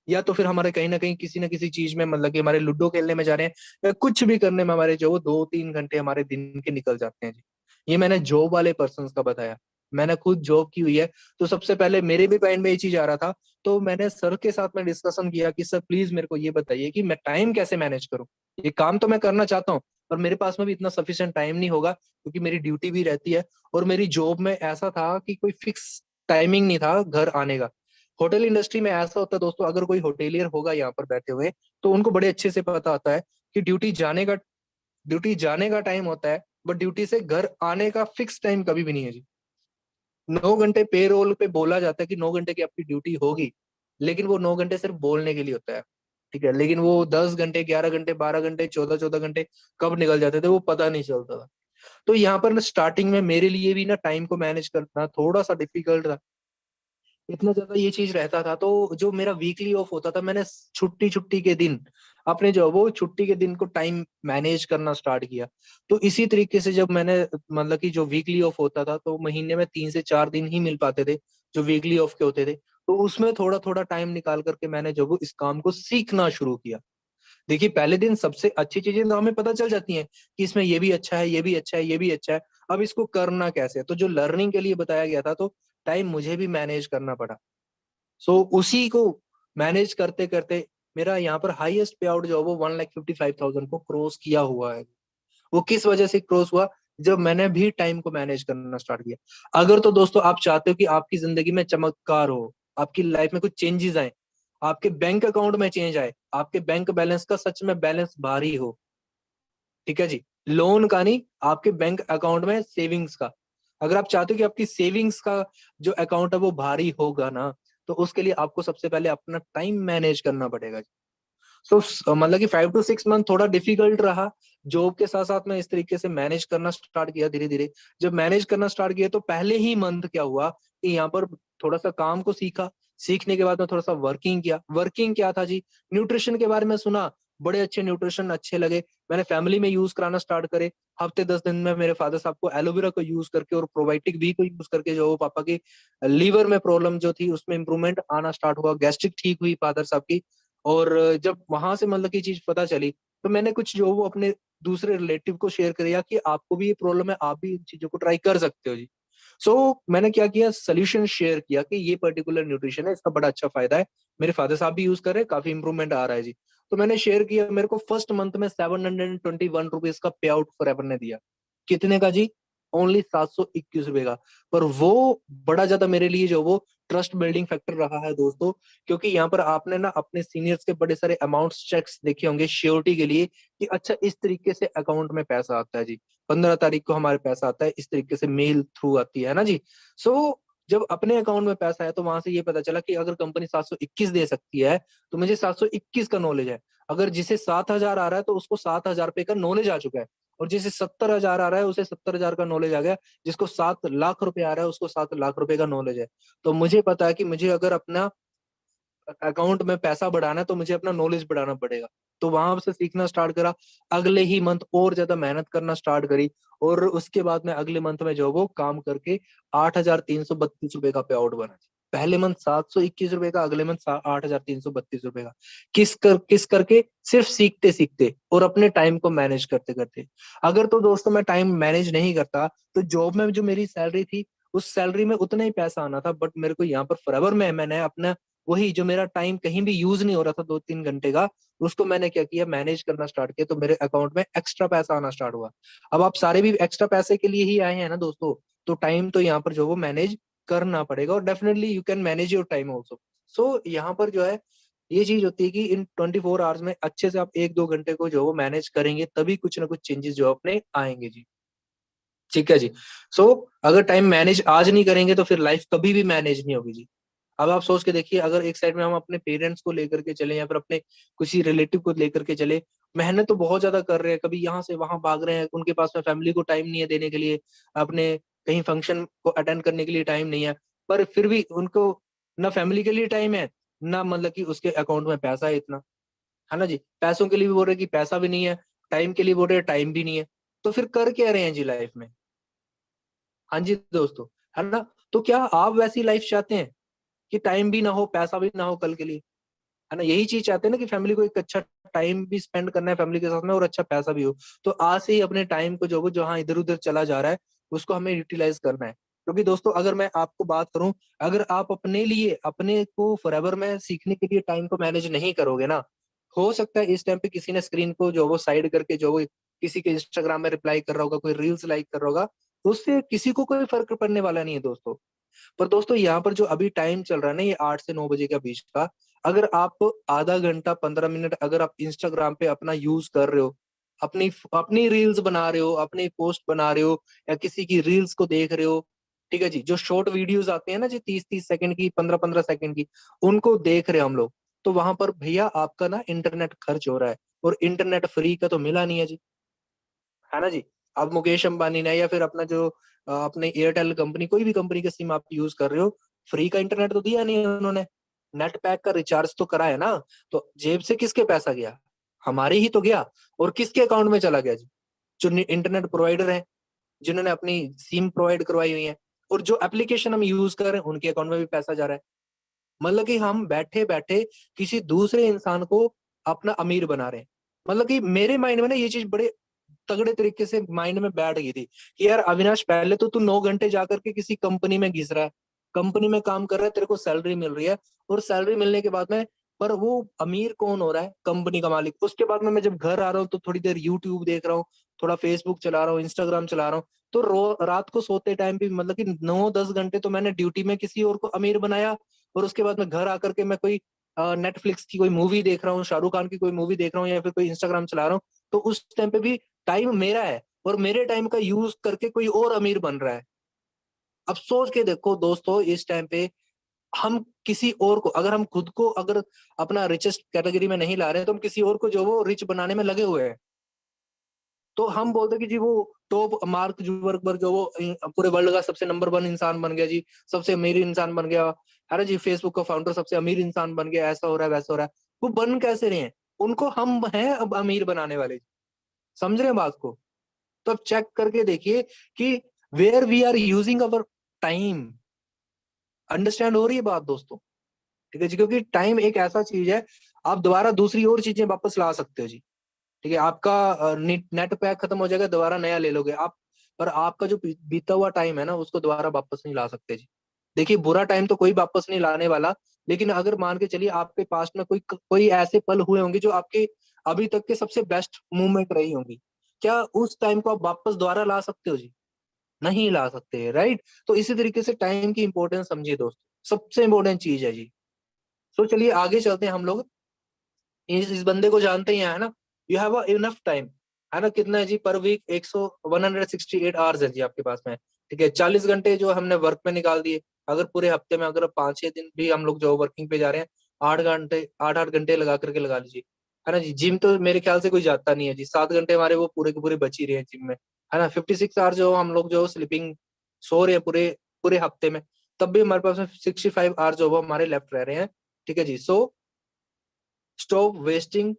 या तो फिर हमारे कहीं ना किसी चीज में, मतलब कि हमारे लूडो खेलने में जा रहे हैं, या कुछ भी करने में हमारे जो वो 2-3 घंटे हमारे दिन के निकल जाते हैं जी। ये मैंने जॉब वाले पर्सन का बताया, मैंने खुद जॉब की हुई है। तो सबसे पहले मेरे भी माइंड में ये चीज आ रहा था, तो मैंने सर के साथ में डिस्कशन किया कि सर प्लीज मेरे को ये बताइए कि मैं टाइम कैसे मैनेज करूं। ये काम तो मैं करना चाहता हूँ, पर मेरे पास में भी इतना सफिशिएंट टाइम नहीं होगा, क्योंकि मेरी ड्यूटी भी रहती है। और मेरी जॉब में ऐसा था कि कोई फिक्स टाइमिंग नहीं था घर आने का। होटल इंडस्ट्री में ऐसा होता है दोस्तों, अगर कोई होटेलियर होगा यहाँ पर बैठे हुए, तो उनको बड़े अच्छे से पता आता है कि ड्यूटी जाने का टाइम होता है, बट ड्यूटी से घर आने का फिक्स टाइम कभी भी नहीं है जी। 9 घंटे पे रोल पे बोला जाता है कि 9 घंटे की आपकी ड्यूटी होगी, लेकिन वो 9 घंटे सिर्फ बोलने के लिए होता है, ठीक है। लेकिन वो 10 घंटे, 11 घंटे, 12 घंटे, 14-14 घंटे कब निकल जाते थे वो पता नहीं चलता था। तो यहाँ पर ना स्टार्टिंग में मेरे लिए भी ना टाइम को मैनेज करना थोड़ा सा डिफिकल्ट था, इतना ज्यादा ये चीज रहता था। तो जो मेरा वीकली ऑफ होता था, मैंने छुट्टी छुट्टी के दिन अपने जो वो छुट्टी के दिन को टाइम मैनेज करना स्टार्ट किया। तो इसी तरीके से जब मैंने, मतलब कि जो वीकली ऑफ होता था, तो महीने में 3 से 4 दिन ही मिल पाते थे जो वीकली ऑफ के होते थे। तो उसमें थोड़ा थोड़ा टाइम निकाल करके मैंने जो वो इस काम को सीखना शुरू किया। देखिए, पहले दिन सबसे अच्छी चीजें तो हमें पता चल जाती हैं कि इसमें ये भी अच्छा है, ये भी अच्छा है, ये भी अच्छा है। अब इसको करना कैसे है, तो जो लर्निंग के लिए बताया गया था, तो टाइम मुझे भी मैनेज करना पड़ा। सो उसी को मैनेज करते करते मेरा यहाँ पर हाईएस्ट पे आउट जो है वो 1,55,000 को क्रॉस किया हुआ है। वो किस वजह से क्रॉस हुआ, जब मैंने भी टाइम को मैनेज करना स्टार्ट किया। अगर तो दोस्तों आप चाहते हो कि आपकी जिंदगी में चमत्कार हो, आपकी लाइफ में कुछ चेंजेस आए, आपके बैंक अकाउंट में चेंज आए, आपके बैंक बैलेंस का सच में बैलेंस भारी हो, ठीक है जी, लोन का नहीं, आपके बैंक अकाउंट में सेविंग्स का। अगर आप चाहते हो कि आपकी सेविंग्स का जो अकाउंट है वो भारी होगा ना, तो उसके लिए आपको सबसे पहले अपना टाइम मैनेज करना पड़ेगा। सो मतलब कि 5 to 6 मंथ थोड़ा डिफिकल्ट रहा। जॉब के साथ साथ मैं इस तरीके से मैनेज करना स्टार्ट किया धीरे धीरे। जब मैनेज करना स्टार्ट किया तो पहले ही मंथ क्या हुआ कि यहाँ पर थोड़ा सा काम को सीखा। सीखने के बाद में थोड़ा सा वर्किंग किया। वर्किंग क्या था जी, न्यूट्रिशन के बारे में सुना, बड़े अच्छे न्यूट्रिशन अच्छे लगे, मैंने फैमिली में यूज कराना स्टार्ट करे। हफ्ते 10 दिन में मेरे फादर साहब को एलोवेरा को यूज करके और प्रोबायोटिक भी को यूज करके जो पापा की लीवर में प्रॉब्लम जो थी उसमें इंप्रूवमेंट आना स्टार्ट हुआ, गैस्ट्रिक ठीक हुई फादर साहब की। और जब वहां से मतलब की चीज पता चली, तो मैंने कुछ जो वो अपने दूसरे रिलेटिव को शेयर करिए कि आपको भी ये प्रॉब्लम है, आप भी इन चीजों को ट्राई कर सकते हो जी। मैंने क्या किया, सोल्यूशन शेयर किया कि ये पर्टिकुलर न्यूट्रिशन है, इसका बड़ा अच्छा फायदा है, मेरे फादर साहब भी यूज कर रहे हैं, काफी इंप्रूवमेंट आ रहा है जी। तो मैंने शेयर किया, मेरे को फर्स्ट मंथ में 721 रुपीज का पे आउट फॉरएवर ने दिया। कितने का जी? ओनली 721 रुपए का। पर वो बड़ा ज्यादा मेरे लिए जो वो ट्रस्ट बिल्डिंग फैक्टर रहा है दोस्तों, क्योंकि यहाँ पर आपने ना अपने सीनियर्स के बड़े सारे अमाउंट्स चेक्स देखे होंगे श्योरिटी के लिए कि अच्छा इस तरीके से अकाउंट में पैसा आता है जी, 15 तारीख को हमारे पैसा आता है, इस तरीके से मेल थ्रू आती है ना जी। जब अपने अकाउंट में पैसा है तो वहां से ये पता चला कि अगर कंपनी 721 दे सकती है तो मुझे 721 का नॉलेज है। अगर जिसे 7,000 आ रहा है तो उसको 7,000 रुपए का नॉलेज आ चुका है, और जिसे 70,000 आ रहा है उसे 70,000 का नॉलेज आ गया, जिसको 7 लाख रुपए आ रहा है उसको 7 लाख रुपए का नॉलेज है। तो मुझे पता है कि मुझे अगर अपना अकाउंट में पैसा बढ़ाना है तो मुझे अपना नॉलेज बढ़ाना पड़ेगा। तो वहां से सीखना स्टार्ट करा, अगले ही मंथ और ज्यादा मेहनत करना स्टार्ट करी, और उसके बाद में अगले मंथ में जो वो काम करके 8,332 रुपए का पे आउट बना। पहले मंथ 721 रुपए का, अगले मंथ 8,332 रुपए का। किस करके? सिर्फ सीखते सीखते और अपने टाइम को मैनेज करते करते। अगर तो दोस्तों मैं टाइम मैनेज नहीं करता तो जॉब में जो मेरी सैलरी थी उस सैलरी में उतना ही पैसा आना था, बट मेरे को यहाँ पर फॉरएवर में मैंने अपना वही जो मेरा टाइम कहीं भी यूज नहीं हो रहा था 2-3 घंटे का, उसको मैंने क्या किया, मैनेज करना स्टार्ट किया, तो मेरे अकाउंट में एक्स्ट्रा पैसा आना स्टार्ट हुआ। अब आप सारे भी एक्स्ट्रा पैसे के लिए ही आए हैं ना दोस्तों, तो टाइम तो यहाँ पर जो वो मैनेज करना पड़ेगा, और definitely you can manage your time also. यहाँ पर जो है ये चीज होती है कि इन 24 आवर्स में अच्छे से आप 1-2 घंटे को जो वो मैनेज करेंगे तभी कुछ ना कुछ चेंजेस जो अपने आएंगे जी। ठीक है जी। अगर टाइम मैनेज आज नहीं करेंगे तो फिर लाइफ कभी भी मैनेज नहीं होगी जी। अब आप सोच के देखिए, अगर एक साइड में हम अपने पेरेंट्स को लेकर के चले या फिर अपने किसी रिलेटिव को लेकर के चले, मेहनत तो बहुत ज्यादा कर रहे हैं, कभी यहाँ से वहां भाग रहे हैं, उनके पास में फैमिली को टाइम नहीं है देने के लिए, अपने कहीं फंक्शन को अटेंड करने के लिए टाइम नहीं है, पर फिर भी उनको ना फैमिली के लिए टाइम है, ना मतलब कि उसके अकाउंट में पैसा है इतना, है ना जी। पैसों के लिए भी बोल रहे हैं कि पैसा भी नहीं है, टाइम के लिए बोल रहे हैं टाइम भी नहीं है, तो फिर कर क्या रहे हैं जी लाइफ में? हाँ जी दोस्तों, है ना। तो क्या आप वैसी लाइफ चाहते हैं कि टाइम भी ना हो, पैसा भी ना हो कल के लिए, है ना? यही चीज चाहते हैं ना कि फैमिली को एक अच्छा टाइम भी स्पेंड करना है फैमिली के साथ में, और अच्छा पैसा भी हो। तो आज से ही अपने टाइम को जो वो जहाँ इधर उधर चला जा रहा है उसको हमें यूटिलाइज करना है। क्योंकि दोस्तों अगर मैं आपको बात करूं, अगर आप अपने लिए अपने को फॉरएवर में सीखने के लिए टाइम को मैनेज नहीं करोगे ना, हो सकता है इस टाइम पे किसी ने स्क्रीन को जो वो साइड करके जो वो किसी के इंस्टाग्राम में रिप्लाई कर रहा होगा, कोई रील्स लाइक कर रहा होगा, तो उससे किसी को कोई फर्क पड़ने वाला नहीं है दोस्तों। पर दोस्तों यहाँ पर जो अभी टाइम चल रहा है ना, ये 8 से 9 बजे के बीच का, अगर आप आधा घंटा 15 मिनट अगर आप इंस्टाग्राम पे अपना यूज कर रहे हो, अपनी अपनी रील्स बना रहे हो, अपनी पोस्ट बना रहे हो, या किसी की रील्स को देख रहे हो, ठीक है जी, जो शॉर्ट वीडियोस आते हैं ना जी, 30-30 सेकंड की, 15-15 सेकंड की, उनको देख रहे हैं हम लोग, तो वहां पर भैया आपका ना इंटरनेट खर्च हो रहा है, और इंटरनेट फ्री का तो मिला नहीं है जी, है ना जी। अब मुकेश अंबानी ने या फिर अपना जो अपने एयरटेल कंपनी, कोई भी कंपनी का सिम आप यूज कर रहे हो, फ्री का इंटरनेट तो दिया नहीं है उन्होंने, नेट पैक का रिचार्ज तो करा है ना। तो जेब से किसके पैसा गया? हमारे ही तो गया। और किसके अकाउंट में चला गया जी? जो इंटरनेट प्रोवाइडर है, जिन्होंने अपनी सिम प्रोवाइड करवाई हुई है, और जो एप्लीकेशन हम यूज कर रहे हैं उनके अकाउंट में भी पैसा जा रहा है। मतलब कि हम बैठे बैठे किसी दूसरे इंसान को अपना अमीर बना रहे हैं। मतलब कि मेरे माइंड में ना ये चीज बड़े तगड़े तरीके से माइंड में बैठ गई थी कि यार अविनाश, पहले तो तू 9 घंटे जाकर के किसी कंपनी में घिस रहा है, कंपनी में काम कर रहा है, तेरे को सैलरी मिल रही है, और सैलरी मिलने के बाद में, पर वो अमीर कौन हो रहा है? कंपनी का मालिक। उसके बाद में मैं जब घर आ रहा हूँ तो थोड़ी देर यूट्यूब देख रहा हूँ, थोड़ा फेसबुक चला रहा हूँ, इंस्टाग्राम चला रहा हूँ, तो रात को सोते टाइम भी मतलब कि 9-10 घंटे तो मैंने ड्यूटी में किसी और को अमीर बनाया, और उसके बाद में घर आकर के मैं कोई नेटफ्लिक्स की कोई मूवी देख रहा हूँ, शाहरुख खान की कोई मूवी देख रहा हूँ, या फिर कोई इंस्टाग्राम चला रहा हूँ, तो उस टाइम पे भी टाइम मेरा है, और मेरे टाइम का यूज करके कोई और अमीर बन रहा है। अब सोच के देखो दोस्तों, इस टाइम पे हम किसी और को, अगर हम खुद को अगर अपना रिचेस्ट कैटेगरी में नहीं ला रहे हैं, तो हम किसी और को जो वो रिच बनाने में लगे हुए हैं। तो हम बोलते हैं कि जी वो टॉप मार्क जुकरबर्ग जो वो पूरे वर्ल्ड का सबसे नंबर 1 इंसान बन गया जी, सबसे अमीर इंसान बन गया, है ना जी, फेसबुक का फाउंडर सबसे अमीर इंसान बन गया, ऐसा हो रहा है वैसा हो रहा है। वो बन कैसे रहे हैं? उनको हम हैं अब अमीर बनाने वाले। समझ रहे हैं बात को? तो अब चेक करके देखिए कि where we are using our time. Understand हो रही है बात दोस्तों? ठीक है जी, क्योंकि टाइम एक ऐसा चीज है, आप दोबारा दूसरी और चीजें वापस ला सकते हो जी। ठीक है, आपका नेट पैक खत्म हो जाएगा, दोबारा नया ले लोगे आप, पर आपका जो बीता हुआ टाइम है ना उसको दोबारा वापस नहीं ला सकते जी। देखिए बुरा टाइम तो कोई वापस नहीं लाने वाला, लेकिन अगर मान के चलिए आपके पास में कोई कोई ऐसे पल हुए होंगे जो आपके अभी तक के सबसे बेस्ट मूवमेंट रही होंगी, क्या उस टाइम को आप वापस दोबारा ला सकते हो जी? नहीं ला सकते, राइट। तो इसी तरीके से टाइम की इंपॉर्टेंस समझिए दोस्तों, सबसे इंपॉर्टेंट चीज है जी। तो चलिए आगे चलते हैं हम लोग। इस बंदे को जानते ही हैं, है ना। यू हैव इनफ टाइम, है ना, कितना है जी पर वीक, 100 168 आवर्स है जी आपके पास में। ठीक है, 40 घंटे जो हमने वर्क में निकाल दिए। अगर पूरे हफ्ते में अगर 5-6 दिन भी हम लोग जो वर्किंग पे जा रहे हैं, 8 घंटे 8-8 घंटे लगा करके लगा लीजिए, है ना जी। जिम तो मेरे ख्याल से कोई जाता नहीं है जी, 7 घंटे हमारे वो पूरे के पूरे बच ही रहे हैं जिम में, है ना। 56 आवर जो हम लोग जो स्लीपिंग सो रहे हैं पूरे पूरे हफ्ते में, तब भी हमारे पास में 65 आवर जो वो हमारे लेफ्ट रह रहे हैं। ठीक है जी। So stop wasting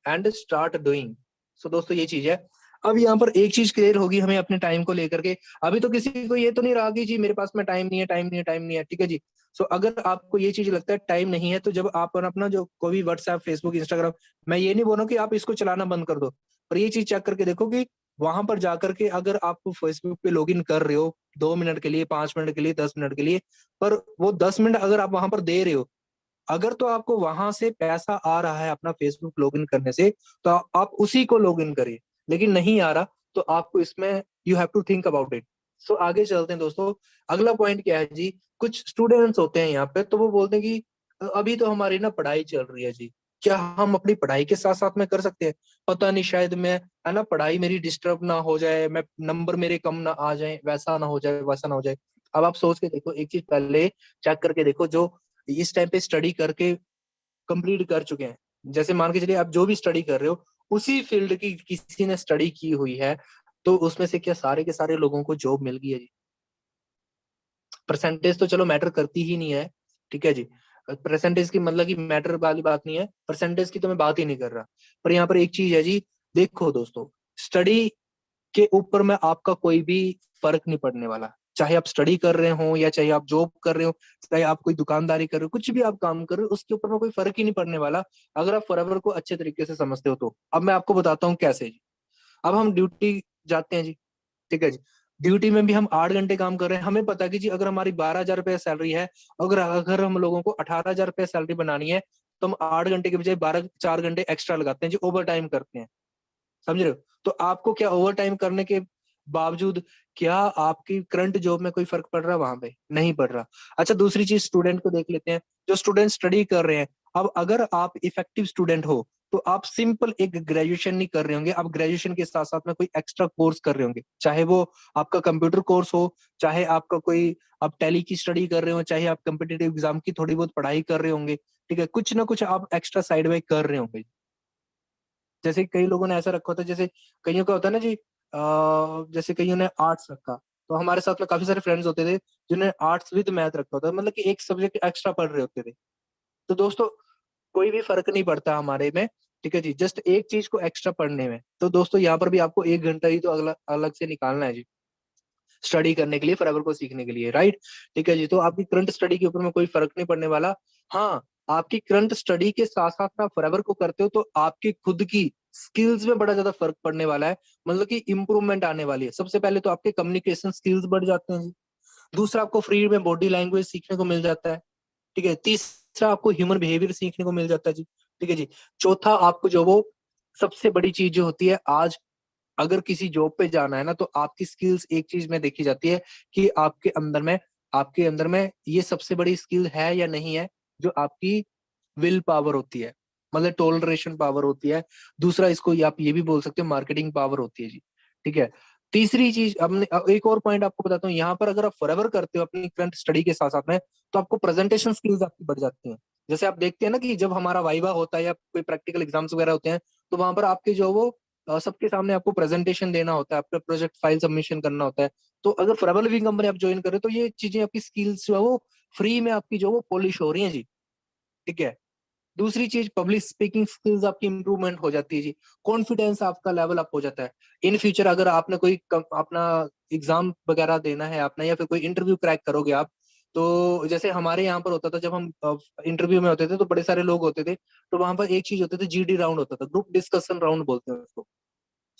and start doing. So दोस्तों ये चीज है। अब यहाँ पर एक चीज क्लियर होगी हमें अपने टाइम को लेकर के। अभी तो किसी को ये तो नहीं रहा कि जी मेरे पास में टाइम नहीं है, टाइम नहीं है, टाइम नहीं है। ठीक है जी। सो अगर आपको ये चीज लगता है टाइम नहीं है, तो जब आप अपना जो कोई भी व्हाट्सएप, फेसबुक, इंस्टाग्राम, मैं ये नहीं बोल रहा हूँ कि आप इसको चलाना बंद कर दो, पर ये चीज चेक करके देखो कि वहां पर जाकर के अगर आप फेसबुक पे लॉग इन कर रहे हो 2 मिनट के लिए, 5 मिनट के लिए, 10 मिनट के लिए, पर वो 10 मिनट अगर आप वहां पर दे रहे हो, अगर तो आपको वहां से पैसा आ रहा है अपना फेसबुक लॉगिन करने से, तो आप उसी को लॉगिन करिए। लेकिन नहीं आ रहा तो आपको इसमें you have to think about it. So आगे चलते हैं दोस्तों। अगला पॉइंट क्या है जी, कुछ स्टूडेंट्स होते हैं यहाँ पे, तो वो बोलते हैं कि अभी तो हमारी ना पढ़ाई चल रही है जी, क्या हम अपनी पढ़ाई के साथ साथ में कर सकते हैं? पता नहीं, शायद मैं, है ना, पढ़ाई मेरी डिस्टर्ब ना हो जाए, मैं नंबर मेरे कम ना आ जाए, वैसा ना हो जाए, वैसा ना हो जाए। अब आप सोच के देखो, एक चीज पहले चेक करके देखो, जो इस टाइम पे स्टडी करके कंप्लीट कर चुके हैं, जैसे मान के चलिए आप जो भी स्टडी कर रहे हो उसी फील्ड की किसी ने स्टडी की हुई है, तो उसमें से क्या सारे के सारे लोगों को जॉब मिल गई है जी? परसेंटेज तो चलो मैटर करती ही नहीं है। ठीक है जी। परसेंटेज की मतलब की मैटर वाली बात नहीं है, परसेंटेज की तो मैं बात ही नहीं कर रहा। पर यहाँ पर एक चीज है जी, देखो दोस्तों, स्टडी के ऊपर में आपका कोई भी फर्क नहीं पड़ने वाला। चाहे आप स्टडी कर रहे हो या चाहे आप जॉब कर रहे हो, चाहे आप कोई दुकानदारी कर रहे हो, कुछ भी आप काम कर रहे हो, उसके ऊपर में कोई फर्क ही नहीं पड़ने वाला, अगर आप फॉरएवर को अच्छे तरीके से समझते हो तो। अब मैं आपको बताता हूँ कैसे जी। अब हम ड्यूटी जाते हैं जी। ठीक है जी। ड्यूटी में भी हम 8 घंटे काम कर रहे हैं, हमें पता है कि जी अगर हमारी 12,000 रुपये सैलरी है, अगर अगर हम लोगों को 18,000 रुपये सैलरी बनानी है, तो हम 8 घंटे के बजाय 4 घंटे एक्स्ट्रा लगाते हैं जी, ओवर टाइम करते हैं। समझ रहे हो? तो आपको क्या ओवर टाइम करने के बावजूद क्या आपकी करंट जॉब में कोई फर्क पड़ रहा है? वहां पे नहीं पड़ रहा। अच्छा, दूसरी चीज स्टूडेंट को देख लेते हैं। जो स्टूडेंट स्टडी कर रहे हैं, अब अगर आप इफेक्टिव स्टूडेंट हो, तो आप सिंपल एक ग्रेजुएशन नहीं कर रहे होंगे, आप ग्रेजुएशन के साथ साथ में कोई एक्स्ट्रा कोर्स कर रहे होंगे, चाहे वो आपका कंप्यूटर कोर्स हो, चाहे आपका कोई, आप टैली की स्टडी कर रहे हो, चाहे आप कम्पिटेटिव एग्जाम की थोड़ी बहुत पढ़ाई कर रहे होंगे। ठीक है, कुछ ना कुछ आप एक्स्ट्रा साइड बाय कर रहे होंगे। जैसे कई लोगों ने ऐसा रखा होता है, जैसे कईयों का होता है ना जी, जैसे कईयों ने आर्ट्स रखा, तो हमारे साथ में काफी सारे फ्रेंड्स होते थे जिन्होंने आर्ट्स विद मैथ रखा होता, मतलब कि एक सब्जेक्ट एक्स्ट्रा पढ़ रहे होते थे। तो दोस्तों कोई भी फर्क नहीं पड़ता हमारे में। ठीक है जी, जस्ट एक चीज को एक्स्ट्रा पढ़ने में। तो दोस्तों यहाँ पर भी आपको 1 घंटा ही तो अगला अलग से निकालना है जी, स्टडी करने के लिए, फॉरएवर को सीखने के लिए, राइट। ठीक है जी। तो आपकी करंट स्टडी के ऊपर में कोई फर्क नहीं पड़ने वाला। हाँ, आपकी करंट स्टडी के साथ साथ में आप फॉरएवर को करते हो, तो आपकी खुद की स्किल्स में बड़ा ज्यादा फर्क पड़ने वाला है, मतलब कि इंप्रूवमेंट आने वाली है। सबसे पहले तो आपके कम्युनिकेशन स्किल्स बढ़ जाते हैं जी। दूसरा, आपको फ्री में बॉडी लैंग्वेज सीखने को मिल जाता है। ठीक है। तीसरा, आपको ह्यूमन बिहेवियर सीखने को मिल जाता है जी। ठीक है जी। चौथा, आपको जो वो सबसे बड़ी चीज जो होती है, आज अगर किसी जॉब पे जाना है ना, तो आपकी स्किल्स एक चीज में देखी जाती है कि आपके अंदर में ये सबसे बड़ी स्किल है या नहीं है, जो आपकी विल पावर होती है, मतलब टोलरेशन पावर होती है। दूसरा, इसको आप ये भी बोल सकते हो मार्केटिंग पावर होती है जी। ठीक है। तीसरी चीज, हमने एक और पॉइंट आपको बताता हूँ, यहाँ पर अगर आप फॉरएवर करते हो अपनी करंट स्टडी के साथ साथ में, तो आपको प्रेजेंटेशन स्किल्स आपकी बढ़ जाती हैं। जैसे आप देखते हैं ना कि जब हमारा वाइवा होता है या कोई प्रैक्टिकल एग्जाम्स वगैरह होते हैं, तो वहां पर आपके जो वो सबके सामने आपको प्रेजेंटेशन देना होता है, आपका प्रोजेक्ट फाइल सबमिशन करना होता है। तो अगर फॉरएवर भी कंपनी आप ज्वाइन कर रहे हो, तो ये चीजें आपकी स्किल्स जो है वो फ्री में आपकी जो वो पॉलिश हो रही है जी। ठीक है। दूसरी चीज, पब्लिक स्पीकिंग स्किल्स आपकी इंप्रूवमेंट हो जाती है जी। कॉन्फिडेंस आपका लेवल अप हो जाता है। इन फ्यूचर अगर आपने कोई अपना एग्जाम वगैरह देना है अपना, या फिर कोई इंटरव्यू क्रैक करोगे आप, तो जैसे हमारे यहाँ पर होता था, जब हम इंटरव्यू में होते थे तो बड़े सारे लोग होते थे, तो वहां पर एक चीज होती थी, जीडी राउंड होता था, ग्रुप डिस्कशन राउंड बोलते हैं उसको।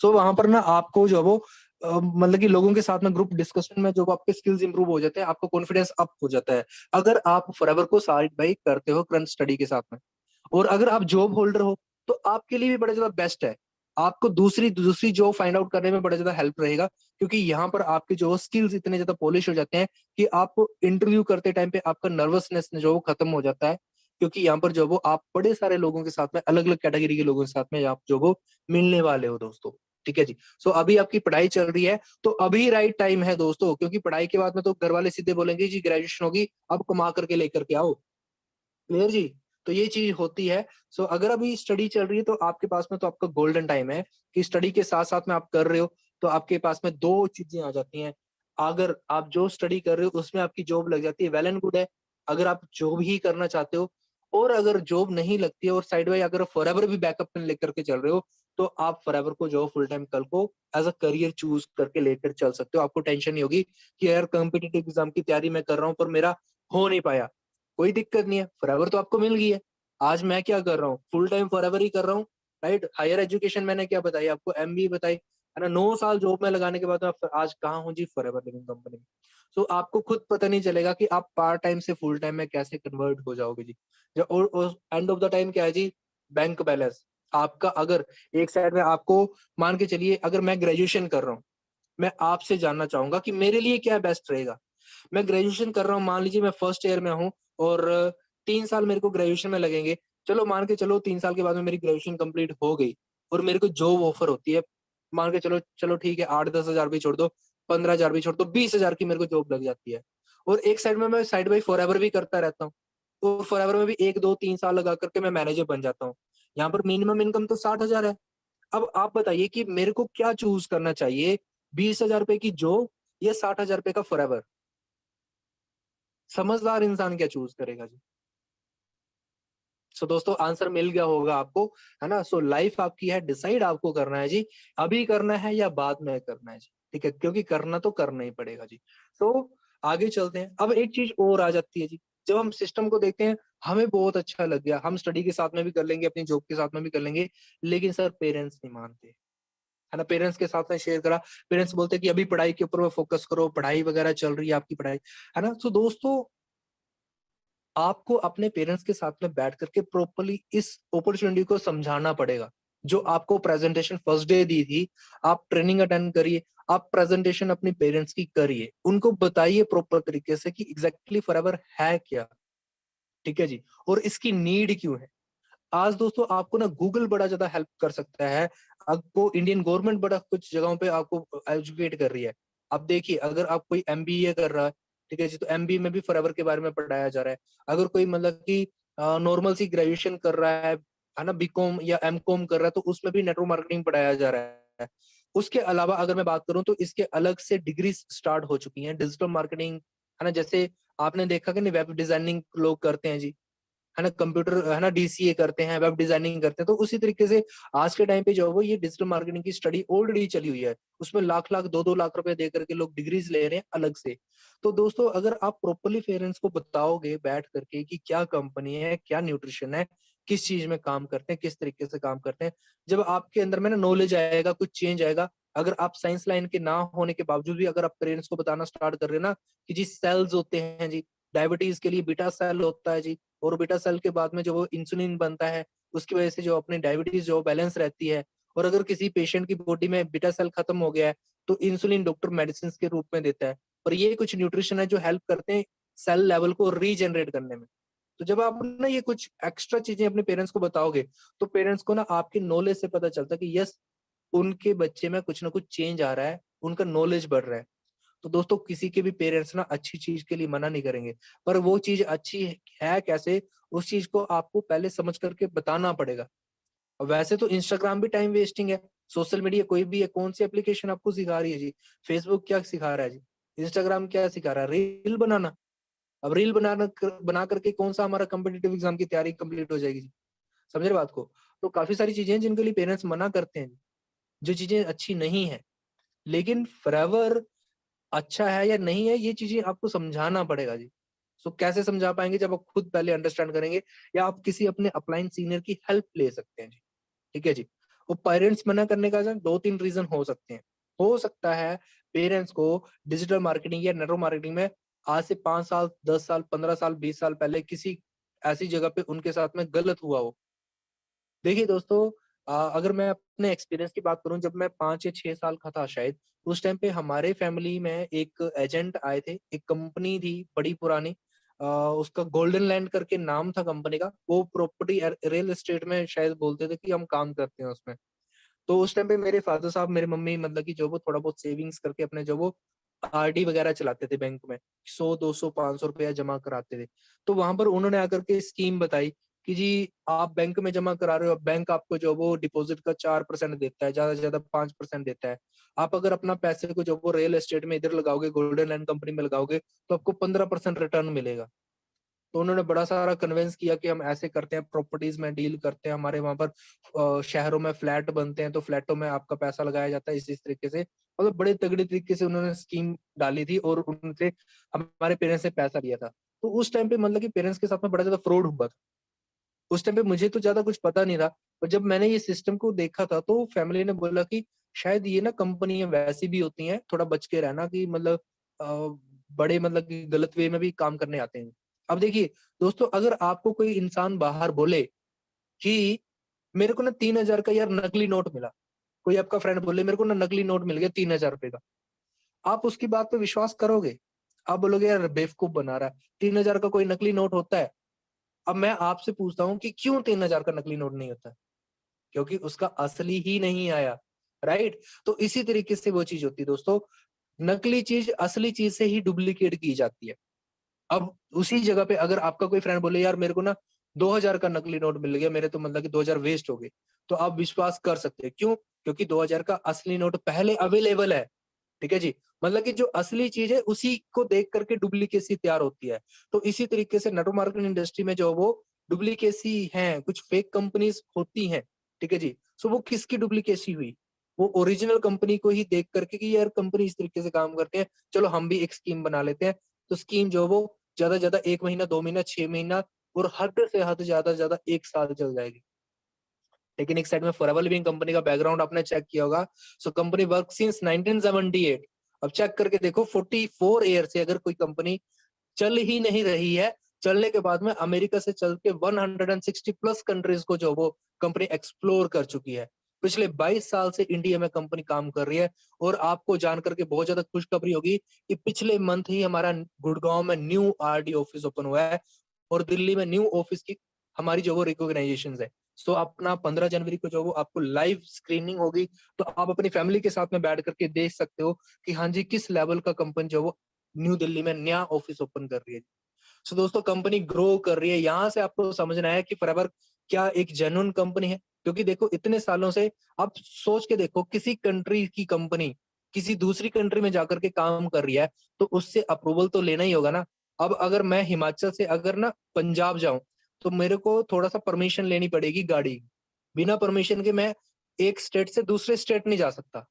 सो वहां पर ना आपको जो वो मतलब कि लोगों के साथ में ग्रुप डिस्कशन में जो वो आपके स्किल्स इंप्रूव हो जाते हैं, आपका कॉन्फिडेंस अप हो जाता है, अगर आप फॉरएवर को साइड बाई करते हो करंट स्टडी के साथ में। और अगर आप जॉब होल्डर हो तो आपके लिए भी बड़ा ज्यादा बेस्ट है, आपको दूसरी दूसरी जॉब फाइंड आउट करने में बड़ा ज्यादा हेल्प रहेगा, क्योंकि यहाँ पर आपके जो स्किल्स इतने ज्यादा पॉलिश हो जाते हैं कि आप इंटरव्यू करते टाइम पे आपका नर्वसनेस जो वो खत्म हो जाता है, क्योंकि यहाँ पर जो वो आप बड़े सारे लोगों के साथ में, अलग अलग कैटेगरी के लोगों के साथ में आप जो वो मिलने वाले हो दोस्तों। ठीक है जी। सो अभी आपकी पढ़ाई चल रही है, तो अभी राइट टाइम है दोस्तों, क्योंकि पढ़ाई के बाद में तो घर वाले सीधे बोलेंगे जी ग्रेजुएशन होगी, अब कमा करके लेकर के आओ। क्लियर जी। तो ये चीज होती है। सो अगर अभी स्टडी चल रही है तो आपके पास में तो आपका गोल्डन टाइम है कि स्टडी के साथ साथ में आप कर रहे हो, तो आपके पास में दो चीजें आ जाती हैं। अगर आप जो स्टडी कर रहे हो उसमें आपकी जॉब लग जाती है, वेल एंड गुड है। अगर आप जॉब ही करना चाहते हो, और अगर जॉब नहीं लगती है और साइड बाय अगर फॉरएवर भी बैकअप में लेकर के चल रहे हो, तो आप फॉरएवर को जो फुल टाइम कल को एज अ करियर चूज करके लेकर चल सकते हो। आपको टेंशन नहीं होगी कि यार कॉम्पिटिटिव एग्जाम की तैयारी मैं कर रहा हूँ पर मेरा हो नहीं पाया। कोई दिक्कत नहीं है, फॉरएवर तो आपको मिल गई है। आज मैं क्या कर रहा हूँ, फुल टाइम फॉरएवर ही कर रहा हूँ। राइट, हायर एजुकेशन मैंने क्या बताई आपको, एमबीए बताई है ना, 9 साल जॉब में लगाने के बाद मैं आज कहाँ हूँ जी, फॉरएवर लिविंग कंपनी में। सो आपको खुद पता नहीं चलेगा कि आप पार्ट टाइम से फुल टाइम में कैसे कन्वर्ट हो जाओगे जी। और एंड ऑफ द टाइम क्या है जी, बैंक बैलेंस आपका। अगर एक साइड में आपको मान के चलिए, अगर मैं ग्रेजुएशन कर रहा हूँ, मैं आपसे जानना चाहूंगा कि मेरे लिए क्या बेस्ट रहेगा। मैं ग्रेजुएशन कर रहा हूँ, मान लीजिए मैं फर्स्ट ईयर में हूँ, और 3 साल मेरे को ग्रेजुएशन में लगेंगे। चलो मान के चलो 3 साल के बाद में मेरी ग्रेजुएशन कंप्लीट हो गई और मेरे को जॉब ऑफर होती है, मान के चलो, चलो ठीक है 8-10 हजार भी छोड़ दो, 15 हजार भी छोड़ दो, 20 हजार की मेरे को जॉब लग जाती है। और एक साइड में मैं साइड बाई फॉरएवर भी करता रहता हूँ, और फॉरएवर में भी 1-2-3 साल लगा करके मैं मैनेजर बन जाता हूँ। यहाँ पर मिनिमम इनकम तो 60 हजार है। अब आप बताइए कि मेरे को क्या चूज करना चाहिए, 20 हजार रुपए की जॉब या 60 हजार रुपए का फॉरएवर। समझदार इंसान क्या चूज करेगा जी। सो दोस्तों आंसर मिल गया होगा आपको, है ना। सो लाइफ आपकी है, डिसाइड आपको करना है जी, अभी करना है या बाद में करना है जी। ठीक है, क्योंकि करना तो करना ही पड़ेगा जी। तो आगे चलते हैं। अब एक चीज और आ जाती है जी, जब हम सिस्टम को देखते हैं, हमें बहुत अच्छा लग गया, हम स्टडी के साथ में भी कर लेंगे, अपनी जॉब के साथ में भी कर लेंगे, लेकिन सर पेरेंट्स नहीं मानते, है ना। पेरेंट्स के साथ में शेयर करा, पेरेंट्स बोलते हैं कि अभी पढ़ाई के ऊपर में फोकस करो, पढ़ाई वगैरह चल रही है आपकी पढ़ाई, है ना। तो दोस्तों आपको अपने पेरेंट्स के साथ में बैठ करके प्रॉपर्ली इस अपॉर्चुनिटी को समझाना पड़ेगा। जो आपको प्रेजेंटेशन फर्स्ट डे दी थी, आप ट्रेनिंग अटेंड करिए, आप प्रेजेंटेशन अपनी पेरेंट्स की करिए, उनको बताइए प्रॉपर तरीके से कि एग्जैक्टली फॉरएवर है क्या। ठीक है जी, और इसकी नीड क्यों है। आज दोस्तों आपको ना गूगल बड़ा ज्यादा हेल्प कर सकता है, आपको इंडियन गवर्नमेंट बड़ा कुछ जगहों पे आपको एजुकेट कर रही है। अब देखिए, अगर आप कोई एमबीए कर रहा है, ठीक है जी, तो एमबीए में भी फॉरएवर के बारे में पढ़ाया जा रहा है। अगर कोई मतलब कि नॉर्मल सी ग्रेजुएशन कर रहा है ना, बीकॉम या एमकॉम कर रहा है, तो उसमें भी नेटवर्क मार्केटिंग पढ़ाया जा रहा है। उसके अलावा अगर मैं बात करूं तो इसके अलग से डिग्री स्टार्ट हो चुकी हैं, डिजिटल मार्केटिंग, है ना। जैसे आपने देखा कि नहीं, वेब डिजाइनिंग लोग करते हैं जी, है ना, कंप्यूटर, है ना, डीसीए करते हैं, वेब डिजाइनिंग करते हैं। तो उसी तरीके से आज के टाइम पे जो है वो ये डिजिटल मार्केटिंग की स्टडी ऑलरेडी चली हुई है, उसमें लाख लाख 2-2 लाख रुपए दे करके लोग डिग्रीज ले रहे हैं अलग से। तो दोस्तों अगर आप प्रॉपरली पेरेंट्स को बताओगे बैठ करके कि क्या कंपनी है, क्या न्यूट्रिशन है, किस चीज में काम करते हैं, किस तरीके से काम करते हैं, जब आपके अंदर में ना नॉलेज आएगा, कुछ चेंज आएगा। अगर आप साइंस लाइन के ना होने के बावजूद भी अगर आप पेरेंट्स को बताना स्टार्ट कर रहे हैं ना कि जी सेल्स होते हैं जी, डायबिटीज के लिए बीटा सेल होता है जी, और बीटा सेल के बाद में जो वो इंसुलिन बनता है, उसकी वजह से जो अपनी डायबिटीज जो बैलेंस रहती है। और अगर किसी पेशेंट की बॉडी में बीटा सेल खत्म हो गया है, तो इंसुलिन डॉक्टर मेडिसिन के रूप में देता है। और ये कुछ न्यूट्रिशन है जो हेल्प करते हैं सेल लेवल को रीजनरेट करने में। तो जब आप ना ये कुछ एक्स्ट्रा चीजें अपने पेरेंट्स को बताओगे, तो पेरेंट्स को ना आपकी नॉलेज से पता चलता है कि यस, उनके बच्चे में कुछ ना कुछ चेंज आ रहा है, उनका नॉलेज बढ़ रहा है। तो दोस्तों किसी के भी पेरेंट्स ना अच्छी चीज के लिए मना नहीं करेंगे, पर वो चीज अच्छी है कैसे, उस चीज को आपको पहले समझ करके बताना पड़ेगा। और वैसे तो इंस्टाग्राम भी टाइम वेस्टिंग है, सोशल मीडिया कोई भी है, कौन सी एप्लीकेशन आपको सिखा रही है जी, फेसबुक क्या सिखा रहा है जी, इंस्टाग्राम क्या सिखा रहा है, रील बनाना। अब रील बना करके कौन सा हमारा कम्पिटेटिव एग्जाम की तैयारी कंप्लीट हो जाएगी जी। समझ रहे बात को। तो काफी सारी चीजें हैं जिनके लिए पेरेंट्स मना करते हैं, जो चीजें अच्छी नहीं है। लेकिन फॉरएवर अच्छा है या नहीं है, ये चीजें आपको समझाना पड़ेगा जी। सो कैसे समझा पाएंगे? जब आप खुद पहले अंडरस्टैंड करेंगे, या आप किसी अपने अपलाइन सीनियर की हेल्प ले सकते हैं जी। ठीक है जी। वो पेरेंट्स मना करने का दो तीन रीजन हो सकते हैं। हो सकता है पेरेंट्स को डिजिटल मार्केटिंग या नेटवर्क मार्केटिंग में आज से 5 साल, 10 साल, 15 साल, 20 साल पहले किसी ऐसी जगह पे उनके साथ में गलत हुआ हो। देखिए दोस्तों, अगर मैं अपने एक्सपीरियंस की बात करूं, जब मैं 5 या 6 साल का था शायद, उस टाइम पे हमारे फैमिली में एक एजेंट आए थे। एक कंपनी थी बड़ी पुरानी, उसका गोल्डन लैंड करके नाम था कंपनी का। वो प्रॉपर्टी रियल एस्टेट में शायद बोलते थे कि हम काम करते हैं उसमें। तो उस टाइम पे मेरे फादर साहब, मेरी मम्मी, मतलब कि जो वो थोड़ा बहुत सेविंग्स करके अपने जो वो आरडी वगैरह चलाते थे बैंक में, 100, 200, 500 रुपया जमा कराते थे। तो वहां पर उन्होंने आकर के स्कीम बताई कि जी आप बैंक में जमा करा रहे हो, बैंक आपको जो वो डिपॉजिट का 4% देता है, ज्यादा से ज्यादा 5% देता है। आप अगर अपना पैसे को जो वो रियल एस्टेट में इधर लगाओगे, गोल्डन लैंड कंपनी में लगाओगे, तो आपको 15% रिटर्न मिलेगा। तो उन्होंने बड़ा सारा कन्विंस किया कि हम ऐसे करते हैं, प्रॉपर्टीज में डील करते हैं, हमारे वहां पर शहरों में फ्लैट बनते हैं, तो फ्लैटों में आपका पैसा लगाया जाता है, इस तरीके से। मतलब बड़े तगड़े तरीके से उन्होंने स्कीम डाली थी और उनसे हमारे पेरेंट्स से पैसा लिया था। तो उस टाइम पे मतलब कि पेरेंट्स के साथ में बड़ा ज्यादा फ्रॉड हुआ था। उस टाइम पे मुझे तो ज्यादा कुछ पता नहीं था, पर जब मैंने ये सिस्टम को देखा था तो फैमिली ने बोला कि शायद ये ना कंपनियां वैसी भी होती हैं, थोड़ा बच के रहना, कि मतलब बड़े मतलब कि गलत वे में भी काम करने आते हैं। अब देखिए दोस्तों, अगर आपको कोई इंसान बाहर बोले कि मेरे को ना 3,000 का यार नकली नोट मिला, कोई आपका फ्रेंड बोले मेरे को ना नकली नोट मिल गया 3,000 रुपए का, आप उसकी बात पे विश्वास करोगे? आप बोलोगे यार बेवकूफ बना रहा है, 3,000 का कोई नकली नोट होता है? अब मैं आपसे पूछता हूँ कि क्यों 3,000 का नकली नोट नहीं होता? क्योंकि उसका असली ही नहीं आया, राइट? तो इसी तरीके से वो चीज होती है दोस्तों, नकली चीज असली चीज से ही डुप्लीकेट की जाती है। अब उसी जगह पे अगर आपका कोई फ्रेंड बोले यार मेरे को ना 2,000 का नकली नोट मिल गया, मेरे तो मतलब कि 2,000 वेस्ट हो गए, तो आप विश्वास कर सकते हैं। क्यों? क्योंकि 2,000 का असली नोट पहले अवेलेबल है। ठीक है जी। मतलब कि जो असली चीज है उसी को देख करके डुप्लीकेसी तैयार होती है। तो इसी तरीके से नेटवर्क मार्केटिंग इंडस्ट्री में जो वो डुप्लीकेसी है, कुछ फेक कंपनीज होती हैं। ठीक है जी। सो वो किसकी डुप्लीकेसी हुई? वो ओरिजिनल कंपनी को ही देख करके कि यार कंपनी इस तरीके से काम करते हैं, चलो हम भी एक स्कीम बना लेते हैं। तो स्कीम जो वो ज्यादा से ज्यादा 1 महीना, 2 महीना, 6 महीना और हद से हद ज्यादा से ज्यादा 1 साल चल जाएगी। लेकिन एक साइड में फॉरएवर लिविंग कंपनी का बैकग्राउंड आपने चेक किया होगा। So company work since 1978। अब चेक करके देखो, 44 ईयर से अगर कोई कंपनी चल ही नहीं रही है, चलने के बाद में अमेरिका से चल के 160 प्लस कंट्रीज को जो वो कंपनी एक्सप्लोर कर चुकी है। पिछले 22 साल से इंडिया में कंपनी काम कर रही है। और आपको जान करके बहुत ज्यादा खुशखबरी होगी कि पिछले मंथ ही हमारा गुड़गांव में न्यू आरडी ऑफिस ओपन हुआ है, और दिल्ली में न्यू ऑफिस की हमारी जो वो रिकॉग्नाइजेशन है। सो अपना 15 जनवरी को जो वो आपको लाइव स्क्रीनिंग होगी, तो आप अपनी फैमिली के साथ में बैठ करके देख सकते हो कि हाँ जी किस लेवल का कंपनी जो वो न्यू दिल्ली में नया ऑफिस ओपन कर रही है। सो दोस्तों, कंपनी ग्रो कर रही है। यहाँ से आपको समझना है कि फॉरएवर क्या एक जेन्युइन कंपनी है। क्योंकि देखो इतने सालों से, आप सोच के देखो, किसी कंट्री की कंपनी किसी दूसरी कंट्री में जाकर के काम कर रही है, तो उससे अप्रूवल तो लेना ही होगा ना। अब अगर मैं हिमाचल से अगर ना पंजाब जाऊं, तो मेरे को थोड़ा सा परमिशन लेनी पड़ेगी गाड़ी की। बिना परमिशन के मैं एक स्टेट से दूसरे स्टेट नहीं जा सकता।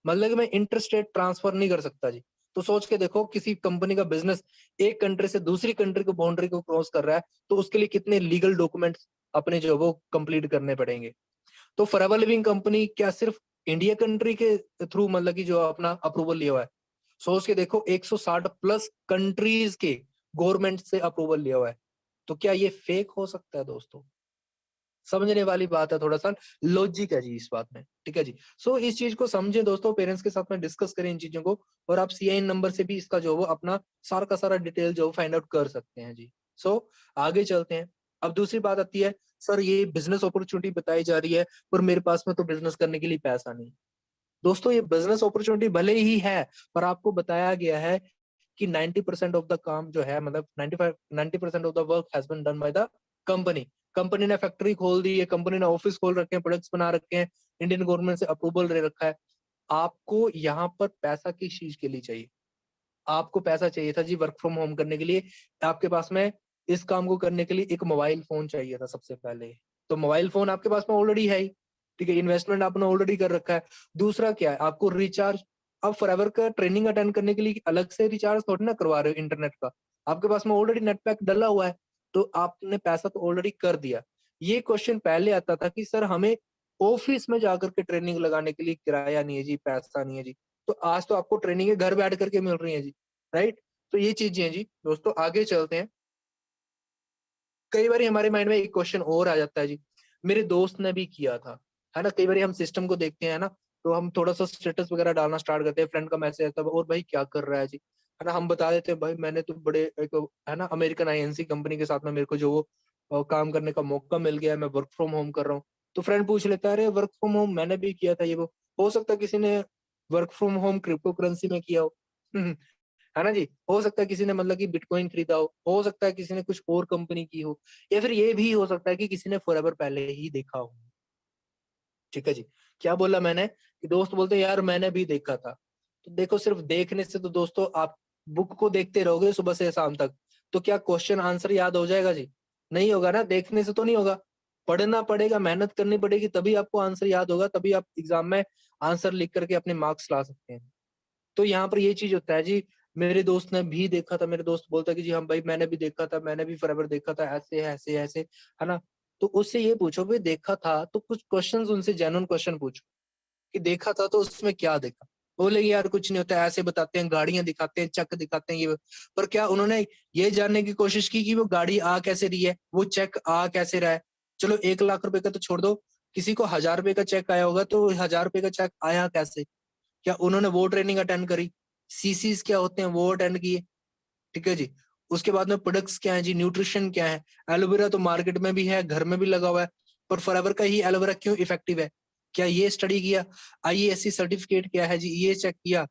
मतलब कि मैं इंटर स्टेट ट्रांसफर नहीं कर सकता जी। तो सोच के देखो, किसी कंपनी का बिजनेस एक कंट्री से दूसरी कंट्री को बाउंड्री को क्रॉस कर रहा है, तो उसके लिए कितने लीगल डॉक्यूमेंट्स अपने जो वो कंप्लीट करने पड़ेंगे। तो फॉरएवर लिविंग कंपनी क्या सिर्फ इंडिया कंट्री के थ्रू मतलब कि जो अपना अप्रूवल लिया हुआ है? सोच के देखो, 160 प्लस कंट्रीज के गवर्नमेंट से अप्रूवल लिया हुआ है। तो क्या ये फेक हो सकता है दोस्तों? समझने वाली बात है, थोड़ा सा लॉजिक है जी इस बात में। ठीक है जी। सो इस चीज को समझे दोस्तों, पेरेंट्स के साथ में डिस्कस करें इन चीजों को। और आप सीआईएन नंबर से भी इसका जो वो अपना सारा का सारा डिटेल जो फाइंड आउट कर सकते हैं जी। सो आगे चलते हैं। अब दूसरी बात आती है, सर ये बिजनेस अपॉर्चुनिटी बताई जा रही है, पर मेरे पास में तो बिजनेस करने के लिए पैसा नहीं। दोस्तों, ये बिजनेस अपॉर्चुनिटी भले ही है, पर आपको बताया गया है कि 90% ऑफ द काम जो है, मतलब 90% of the work has been done by the company. Company ने फैक्ट्री खोल दी है, कंपनी ने ऑफिस खोल रखे हैं, प्रोडक्ट्स बना रखे हैं, इंडियन गवर्नमेंट से अप्रूवल ले रखा है। आपको यहाँ पर पैसा किस चीज के लिए चाहिए? आपको पैसा चाहिए था जी वर्क फ्रॉम होम करने के लिए। आपके पास में इस काम को करने के लिए एक मोबाइल फोन चाहिए था सबसे पहले। तो मोबाइल फोन आपके पास में ऑलरेडी है ही। ठीक है, इन्वेस्टमेंट आपने ऑलरेडी कर रखा है। दूसरा क्या है, आपको रिचार्ज। अब फॉरएवर का ट्रेनिंग अटेंड करने के लिए अलग से रिचार्ज थोड़ी ना करवा रहे हो इंटरनेट का। आपके पास में ऑलरेडी नेट पैक डला हुआ है, तो आपने पैसा तो ऑलरेडी कर दिया। ये क्वेश्चन पहले आता था कि सर हमें ऑफिस में जाकर के ट्रेनिंग लगाने के लिए किराया नहीं है जी, पैसा नहीं है जी। तो आज तो आपको ट्रेनिंग घर बैठ करके मिल रही है जी, राइट? तो ये चीजें हैं जी। दोस्तों आगे चलते हैं। कई बार हमारे माइंड में एक क्वेश्चन और आ जाता है जी, मेरे दोस्त ने भी किया था, है ना? कई बार हम सिस्टम को देखते हैं ना, तो हम थोड़ा सा स्टेटस वगैरह डालना स्टार्ट करते हैं, फ्रेंड का मैसेज आता है और भाई क्या कर रहा है जी, है ना? हम बता देते हैं भाई मैंने तो बड़े एक, है ना, अमेरिकन आईएनसी कंपनी के साथ में मेरे को जो वो काम करने का मौका मिल गया है, मैं वर्क फ्रॉम होम कर रहा हूँ। तो फ्रेंड पूछ लेता है अरे वर्क फ्रॉम होम मैंने भी किया था, ये वो हो सकता है किसी ने work from home crypto currency में किया हो। है ना जी? हो सकता है किसी ने मतलब कि बिटकॉइन खरीदा हो सकता है किसी ने कुछ और कंपनी की हो, या फिर ये भी हो सकता है कि किसी ने फॉरएवर पहले ही देखा हो। ठीक है जी। क्या बोला मैंने कि दोस्त बोलते हैं यार मैंने भी देखा था। तो देखो सिर्फ देखने से तो दोस्तों आप बुक को देखते रहोगे सुबह से शाम तक, तो क्या क्वेश्चन आंसर याद हो जाएगा जी? नहीं होगा ना, देखने से तो नहीं होगा। पढ़ना पड़ेगा, मेहनत करनी पड़ेगी, तभी आपको आंसर याद होगा, तभी आप एग्जाम में आंसर लिख करके अपने मार्क्स ला सकते हैं। तो यहाँ पर ये चीज़ होता है जी, मेरे दोस्त ने भी देखा था, मेरे दोस्त बोलता है कि जी हाँ भाई मैंने भी देखा था, मैंने भी फॉरएवर देखा था, ऐसे, ऐसे, ऐसे, है ना? तो उससे ये पूछो भई देखा था तो कुछ क्वेश्चन्स उनसे जेन्युइन क्वेश्चन पूछो, कि देखा था तो उसमें क्या देखा? बोलेंगे यार कुछ नहीं होता है, ऐसे बताते हैं, गाड़ियाँ दिखाते हैं, चक दिखाते हैं ये वो। पर क्या उन्होंने ये जानने की कोशिश की कि वो गाड़ी आ कैसे रही है? वो चेक आ कैसे रहा है? चलो 1 लाख रुपए का तो छोड़ दो, किसी को ₹1000 का चेक आया होगा तो ₹1000 का चेक आया कैसे? क्या उन्होंने वो ट्रेनिंग अटेंड करी? सीसीस क्या होते हैं वो अटेंड किए, ठीक है जी। उसके बाद में प्रोडक्ट्स क्या है जी, न्यूट्रिशन क्या है? एलोवेरा तो मार्केट में भी है, घर में भी लगा हुआ है, पर फॉरएवर का ही एलोवेरा क्यों इफेक्टिव है? क्या ये स्टडी किया? आईईएससी सर्टिफिकेट क्या है जी, ये चेक किया?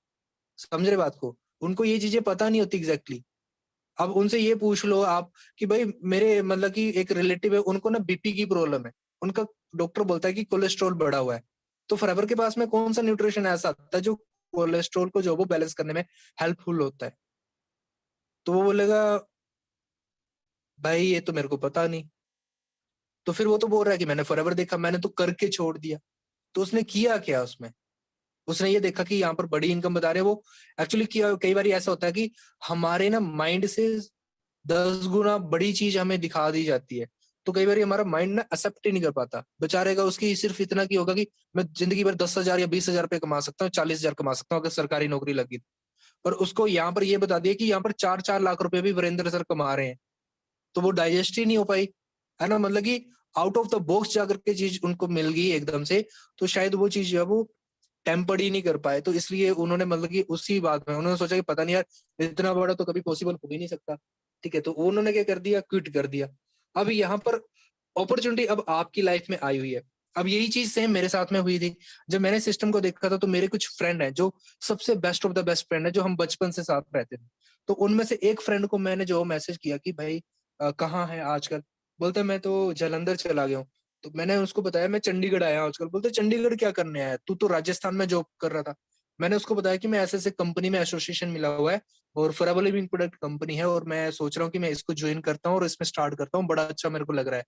समझ रहे बात को? उनको ये चीजें पता नहीं होती एग्जैक्टली। अब उनसे ये पूछ लो आप कि भाई मेरे मतलब कि एक रिलेटिव है, उनको ना बीपी की प्रॉब्लम है, उनका डॉक्टर बोलता है कि कोलेस्ट्रॉल बढ़ा हुआ है। तो फॉरएवर के पास में कौन सा न्यूट्रिशन ऐसा आता है जो कोलेस्ट्रॉल को जो वो बैलेंस करने में हेल्पफुल होता है? तो वो बोलेगा भाई ये तो मेरे को पता नहीं। तो फिर वो तो बोल रहा है कि मैंने फॉरएवर देखा, मैंने तो करके छोड़ दिया। तो उसने किया क्या उसमें? उसने ये देखा कि यहाँ पर बड़ी इनकम बता रहे हैं वो। एक्चुअली किया कई बार ऐसा होता है कि हमारे ना माइंड से 10 गुना बड़ी चीज हमें दिखा दी जाती है। तो कई बार हमारा माइंड ना एक्सेप्ट ही नहीं कर पाता। बेचारे का उसकी सिर्फ इतना की होगा कि मैं जिंदगी भर 10,000 या 20,000 रुपए कमा सकता हूँ, 40,000 कमा सकता हूँ अगर सरकारी नौकरी लगी। पर उसको यहाँ पर ये बता दिया कि यहाँ पर 4-4 लाख रुपए भी वीरेंद्र सर कमा रहे हैं। तो वो डाइजेस्ट ही नहीं हो पाई, है ना? मतलब कि आउट ऑफ द बॉक्स जाकर के चीज उनको मिल गई एकदम से, तो शायद वो चीज जो है वो टेम्पर्ड ही नहीं कर पाए। तो इसलिए उन्होंने मतलब कि उसी बात में उन्होंने सोचा कि पता नहीं यार इतना बड़ा तो कभी पॉसिबल हो ही नहीं सकता। ठीक है, तो उन्होंने क्या कर दिया, क्विट कर दिया। अब यहाँ पर अपॉर्चुनिटी अब आपकी लाइफ में आई हुई है। अब यही चीज सेम मेरे साथ में हुई थी। जब मैंने सिस्टम को देखा था तो मेरे कुछ फ्रेंड हैं जो सबसे best of the best friend है, जो हम बचपन से साथ रहते थे। तो उनमें से एक फ्रेंड को मैंने जो मैसेज किया कि भाई कहाँ है आजकल? बोलता है मैं तो जालंधर चला गया हूँ। तो मैंने उसको बताया मैं चंडीगढ़ आया हूँ आजकल। बोलते चंडीगढ़ क्या करने आया? तू तो राजस्थान में जॉब कर रहा था। मैंने उसको बताया कि मैं ऐसे-ऐसे कंपनी में एसोसिएशन मिला हुआ है और फॉरएवर लिविंग प्रोडक्ट कंपनी है और मैं सोच रहा हूँ कि मैं इसको जॉइन करता हूँ और इसमें स्टार्ट करता हूँ, बड़ा अच्छा मेरे को लग रहा है।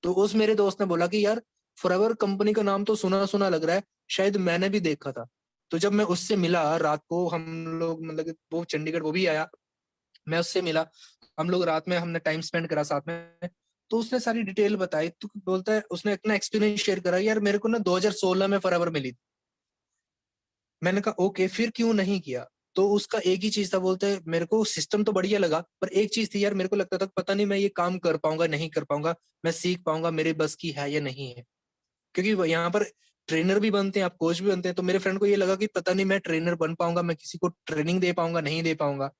तो उस मेरे दोस्त ने बोला कि यार फॉरएवर कंपनी का नाम तो सुना-सुना लग रहा है, शायद मैंने भी देखा था। तो जब मैं उससे मिला रात को, हम लोग मतलब कि वो चंडीगढ़ वो भी आया, मैं उससे मिला, हम लोग रात में हमने टाइम स्पेंड करा साथ में। तो उसने सारी डिटेल बताई, तो बोलता है उसने अपना एक्सपीरियंस शेयर करा, यार मेरे को ना 2016 में फॉरएवर मिली। मैंने कहा ओके, फिर क्यों नहीं किया? तो उसका एक ही चीज था, बोलते है मेरे को सिस्टम तो बढ़िया लगा, पर एक चीज थी यार, मेरे को लगता था पता नहीं मैं ये काम कर पाऊंगा नहीं कर पाऊंगा, मैं सीख पाऊंगा, मेरे बस की है या नहीं है। क्योंकि यहाँ पर ट्रेनर भी बनते हैं, आप कोच भी बनते हैं, तो मेरे फ्रेंड को ये लगा कि पता नहीं मैं ट्रेनर बन पाऊंगा, मैं किसी को ट्रेनिंग दे पाऊंगा नहीं दे पाऊंगा।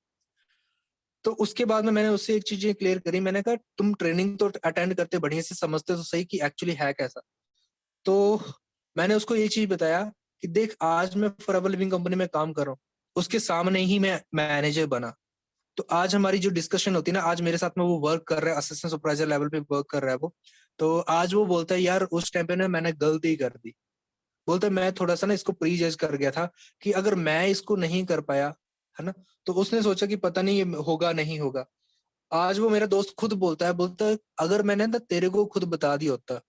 तो उसके बाद में मैंने उससे एक चीज क्लियर करी, मैंने कहा तुम ट्रेनिंग तो अटेंड करते बढ़िया से, समझते तो सही कि एक्चुअली है कैसा। तो मैंने उसको ये चीज बताया कि देख आज मैं फॉरएवर लिविंग कंपनी में काम कर रहा हूँ, उसके सामने ही मैं मैनेजर बना। तो आज हमारी जो डिस्कशन होती है ना, आज मेरे साथ में वो वर्क कर रहा है, असिस्टेंट सुपरवाइजर लेवल पे वर्क कर रहा है वो। तो आज वो बोलता है यार उस टाइम पे ना मैंने गलती कर दी। बोलता है मैं थोड़ा सा ना इसको प्री जज कर गया था कि अगर मैं इसको नहीं कर पाया, है ना, तो उसने सोचा कि पता नहीं ये होगा नहीं होगा। आज वो मेरा दोस्त खुद बोलता है अगर मैंने ना तेरे को खुद बता दिया होता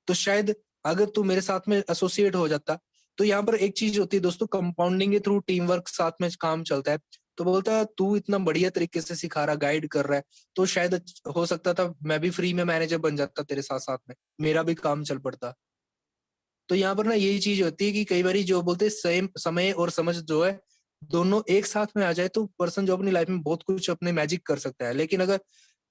तो शायद अगर तू मेरे साथ में एसोसिएट हो जाता। तो यहाँ पर एक चीज होती है दोस्तों, कंपाउंडिंग के थ्रू टीम वर्क साथ में काम चलता है। तो बोलता है तू इतना बढ़िया तरीके से सिखा रहा, गाइड कर रहा है, तो शायद हो सकता था मैं भी फ्री में मैनेजर बन जाता तेरे साथ साथ में, मेरा भी काम चल पड़ता। तो यहाँ पर ना यही चीज होती है कि कई बार जो बोलते हैं सेम समय और समझ जो है दोनों एक साथ में आ जाए तो पर्सन जो अपनी लाइफ में बहुत कुछ अपने मैजिक कर सकता है। लेकिन अगर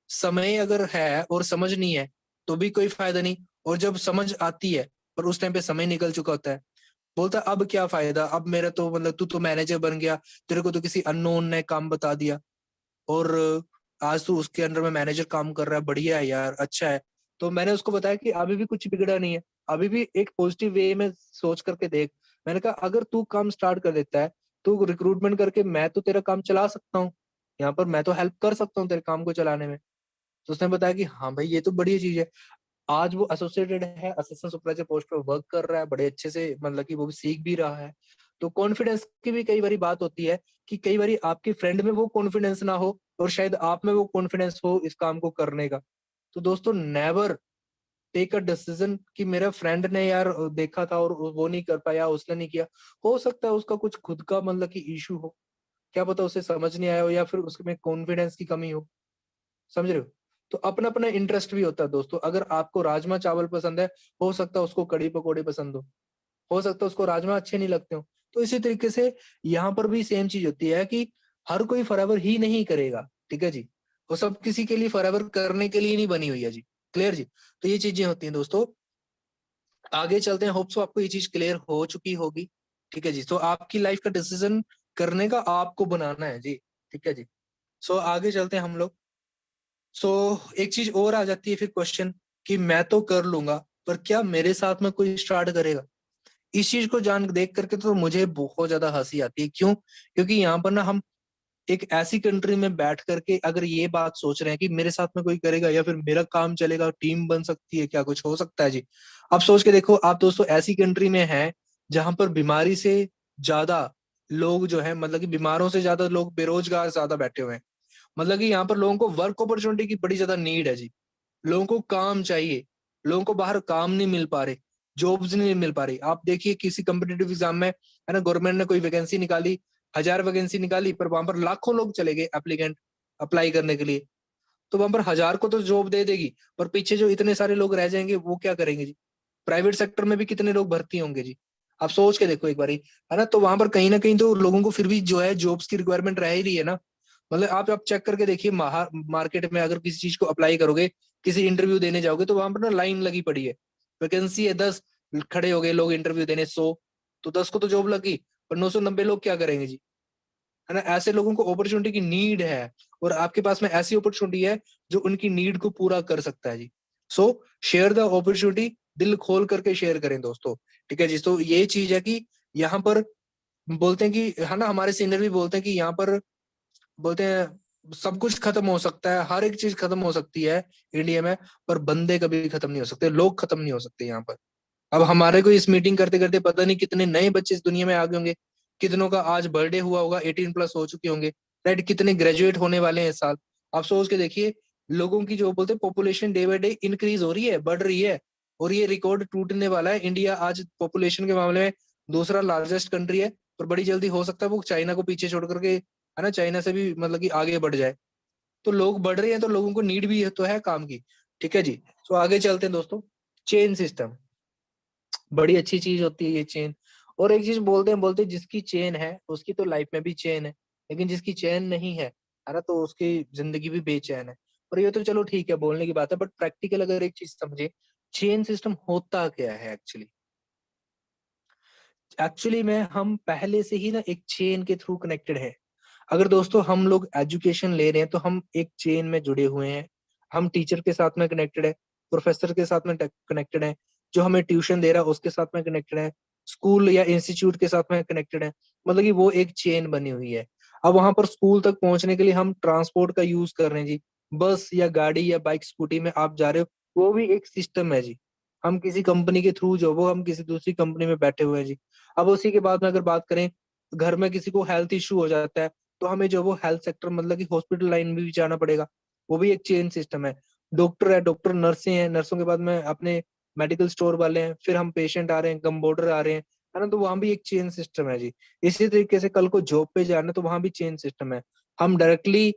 समय अगर है और समझ नहीं है तो भी कोई फायदा नहीं। और जब समझ आती है पर उस टाइम पे समय निकल चुका होता है, बोलता है अब क्या फायदा, अब मेरा तो मतलब तू तो मैनेजर बन गया, तेरे को तो किसी अननोन ने काम बता दिया और आज तू उसके अंडर में मैनेजर काम कर रहा है, बढ़िया है यार, अच्छा है। तो मैंने उसको बताया कि अभी भी कुछ बिगड़ा नहीं है, अभी भी एक पॉजिटिव वे में सोच करके देख। मैंने कहा अगर तू काम स्टार्ट कर देता है तो रिक्रूटमेंट करके मैं तो तेरा काम चला सकता हूँ, यहाँ पर मैं तो हेल्प कर सकता हूँ तेरे काम को चलाने में। तो उसने बताया कि हाँ भाई ये तो बढ़िया चीज है। आज वो एसोसिएटेड है, असिस्टेंट सुपरवाइजर पोस्ट पे वर्क कर रहा है बड़े अच्छे से, मतलब कि वो भी सीख भी रहा है। तो कॉन्फिडेंस की भी कई बारी बात होती है कि कई बारी आपके फ्रेंड में वो कॉन्फिडेंस ना हो और शायद आप में वो कॉन्फिडेंस हो इस काम को करने का। तो दोस्तों नेवर टेक अ डिसीजन कि मेरा फ्रेंड ने यार देखा था और वो नहीं कर पाया, उसने नहीं किया। हो सकता है उसका कुछ खुद का मतलब कि इशू हो, क्या पता उसे समझ नहीं आया हो या फिर उसमें कॉन्फिडेंस की कमी हो, समझ रहे हो। तो अपना अपना इंटरेस्ट भी होता है दोस्तों। अगर आपको राजमा चावल पसंद है, हो सकता है उसको कड़ी पकौड़े पसंद हो सकता है उसको राजमा अच्छे नहीं लगते हो। तो इसी तरीके से यहाँ पर भी सेम चीज होती है कि हर कोई फॉरएवर ही नहीं करेगा, ठीक है जी। वो सब किसी के लिए फॉरएवर करने के लिए नहीं बनी हुई है जी। क्लियर जी। तो ये चीजें होती हैं दोस्तों। आगे चलते हैं, होप सो आपको ये चीज क्लियर हो चुकी होगी, ठीक है जी। तो आपकी लाइफ का डिसीजन करने का आपको बनाना है जी, ठीक है जी। सो आगे चलते हैं हम लोग। सो एक चीज और आ जाती है फिर क्वेश्चन कि मैं तो कर लूंगा पर क्या मेरे साथ में कोई स्टार्ट करेगा। इस चीज को जान देख करके तो मुझे बहुत ज्यादा हंसी आती है। क्यों? क्योंकि यहाँ पर ना हम एक ऐसी कंट्री में बैठ करके अगर ये बात सोच रहे हैं कि मेरे साथ में कोई करेगा या फिर मेरा काम चलेगा, टीम बन सकती है, क्या कुछ हो सकता है जी। आप सोच के देखो, आप दोस्तों ऐसी कंट्री में हैं जहां पर बीमारी से ज्यादा लोग जो है, मतलब कि बीमारों से ज्यादा लोग बेरोजगार ज्यादा बैठे हुए हैं। मतलब कि यहाँ पर लोगों को वर्क अपॉर्चुनिटी की बड़ी ज्यादा नीड है जी। लोगों को काम चाहिए, लोगों को बाहर काम नहीं मिल पा रहे, जॉब्स नहीं मिल पा रही। आप देखिए किसी कम्पिटेटिव एग्जाम में है ना, गवर्नमेंट ने कोई वैकेंसी निकाली, 1000 वैकेंसी निकाली पर वहां पर लाखों लोग चले गए एप्लीकेंट अप्लाई करने के लिए। तो वहां पर 1000 को तो जॉब दे देगी पर पीछे जो इतने सारे लोग रह जाएंगे वो क्या करेंगे जी। प्राइवेट सेक्टर में भी कितने लोग भर्ती होंगे जी। आप सोच के देखो एक बारी, है ना। तो वहां पर कहीं ना कहीं तो लोगों को फिर भी जो है जॉब्स की रिक्वायरमेंट रह ही रही है ना। मतलब आप चेक करके देखिए, मार्केट में अगर किसी चीज को अप्लाई करोगे, किसी इंटरव्यू देने जाओगे तो वहां पर ना लाइन लगी पड़ी है। वैकेंसी है 10, खड़े हो गए लोग इंटरव्यू देने 100, तो 10 को तो जॉब लगी पर 990 लोग क्या करेंगे जी, है ना। ऐसे लोगों को अपॉर्चुनिटी की नीड है और आपके पास में ऐसी अपॉर्चुनिटी है जो उनकी नीड को पूरा कर सकता है जी। सो शेयर द अपॉर्चुनिटी, दिल खोल करके शेयर करें दोस्तों, ठीक है जी। तो ये चीज है कि यहाँ पर बोलते हैं कि है ना, हमारे सीनियर भी बोलते हैं कि यहाँ पर बोलते हैं सब कुछ खत्म हो सकता है, हर एक चीज खत्म हो सकती है इंडिया में, पर बंदे कभी खत्म नहीं हो सकते, लोग खत्म नहीं हो सकते यहाँ पर। अब हमारे को इस मीटिंग करते करते पता नहीं कितने नए बच्चे इस दुनिया में आ गए होंगे, कितनों का आज बर्थडे हुआ होगा, 18+ हो चुके होंगे, राइट। कितने ग्रेजुएट होने वाले हैं इस साल। आप सोच के देखिए, लोगों की जो बोलते हैं population day by day increase हो रही है, बढ़ रही है। और ये रिकॉर्ड टूटने वाला है। इंडिया आज पॉपुलेशन के मामले में दूसरा लार्जेस्ट कंट्री है, पर बड़ी जल्दी हो सकता है वो चाइना को पीछे छोड़ करके, है ना, चाइना से भी मतलब कि आगे बढ़ जाए। तो लोग बढ़ रहे हैं तो लोगों को नीड भी है, तो है काम की, ठीक है जी। तो आगे चलते हैं दोस्तों। चेन सिस्टम बड़ी अच्छी चीज होती है ये चेन। और एक चीज बोलते हैं जिसकी चेन है उसकी तो लाइफ में भी चेन है, लेकिन जिसकी चेन नहीं है ना, तो उसकी जिंदगी भी बेचैन है। और ये तो चलो ठीक है, बोलने की बात है, बट प्रैक्टिकल अगर एक चीज समझे, चेन सिस्टम होता क्या है एक्चुअली। एक्चुअली में हम पहले से ही ना एक चेन के थ्रू कनेक्टेड है। अगर दोस्तों हम लोग एजुकेशन ले रहे हैं तो हम एक चेन में जुड़े हुए हैं। हम टीचर के साथ में कनेक्टेड है, प्रोफेसर के साथ में कनेक्टेड है, जो हमें ट्यूशन दे रहा है उसके साथ में कनेक्टेड है, स्कूल या इंस्टीट्यूट के साथ में कनेक्टेड है। मतलब कि वो एक चेन बनी हुई है। अब वहां पर स्कूल तक पहुंचने के लिए हम ट्रांसपोर्ट का यूज कर रहे हैं जी। बस या गाड़ी या बाइक स्कूटी में आप जा रहे हो, वो भी एक सिस्टम है जी। हम किसी कंपनी के थ्रू जो वो हम किसी दूसरी कंपनी में बैठे हुए हैं जी। अब उसी के बाद में अगर बात करें, घर में किसी को हेल्थ इश्यू हो जाता है तो हमें जो वो हेल्थ सेक्टर मतलब कि हॉस्पिटल लाइन में भी जाना पड़ेगा। वो भी एक चेन सिस्टम है। डॉक्टर है, डॉक्टर नर्सें हैं, नर्सों के बाद में अपने मेडिकल स्टोर वाले हैं, फिर हम पेशेंट आ रहे हैं, कंपाउंडर आ रहे हैं, है ना, तो वहां भी एक चेन सिस्टम है जी। इसी तरीके से कल को जॉब पे जाना तो वहां भी चेन सिस्टम है। हम डायरेक्टली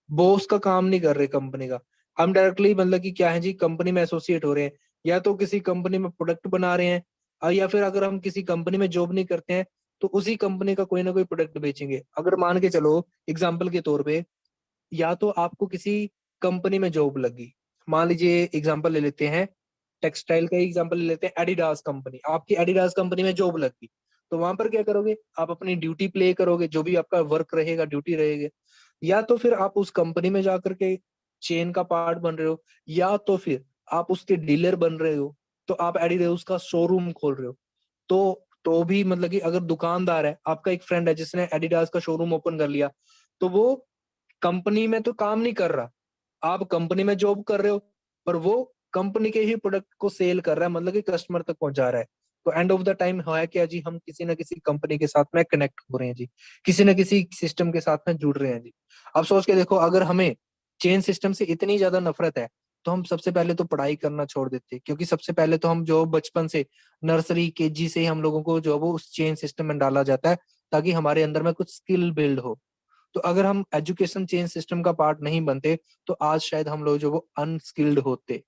बॉस का काम नहीं कर रहे कंपनी का, हम डायरेक्टली मतलब कि क्या है जी, कंपनी में एसोसिएट हो रहे हैं, या तो किसी कंपनी में प्रोडक्ट बना रहे हैं, या फिर अगर हम किसी कंपनी में जॉब नहीं करते हैं तो उसी कंपनी का कोई ना कोई प्रोडक्ट बेचेंगे। अगर मान के चलो एग्जाम्पल के तौर पे, या तो आपको किसी कंपनी में जॉब लगी, मान लीजिए एग्जांपल ले लेते हैं, टेक्सटाइल का एग्जांपल ले लेते हैं, एडिडास कंपनी, आपकी एडिडास कंपनी में जॉब लगी, तो वहां पर क्या करोगे, आप अपनी ड्यूटी प्ले करोगे, जो भी आपका वर्क रहेगा, ड्यूटी रहेगी। या तो फिर आप उस कंपनी में जाकर के चेन का पार्ट बन रहे हो, या तो फिर आप उसके डीलर बन रहे हो, तो आप एडिडास का शोरूम खोल रहे हो। तो भी मतलब कि अगर दुकानदार है, आपका एक फ्रेंड है जिसने एडिडास का शोरूम ओपन कर लिया, तो वो कंपनी में तो काम नहीं कर रहा, आप कंपनी में जॉब कर रहे हो, पर वो कंपनी के ही प्रोडक्ट को सेल कर रहा है, मतलब कि कस्टमर तक पहुंचा रहा है। तो एंड ऑफ द टाइम है क्या जी, हम किसी ना किसी कंपनी के साथ में कनेक्ट हो रहे हैं जी, किसी ना किसी सिस्टम के साथ में जुड़ रहे हैं जी। अब सोच के देखो, अगर हमें चेन सिस्टम से इतनी ज्यादा नफरत है, तो हम सबसे पहले तो पढ़ाई करना छोड़ देते, क्योंकि सबसे पहले तो हम जो बचपन से नर्सरी केजी से ही हम लोगों को जो वो उस चेन सिस्टम में डाला जाता है, ताकि हमारे अंदर में कुछ स्किल बिल्ड हो। तो अगर हम एजुकेशन चेंज सिस्टम का पार्ट नहीं बनते, तो आज शायद हम लोग जो वो अनस्किल्ड होते,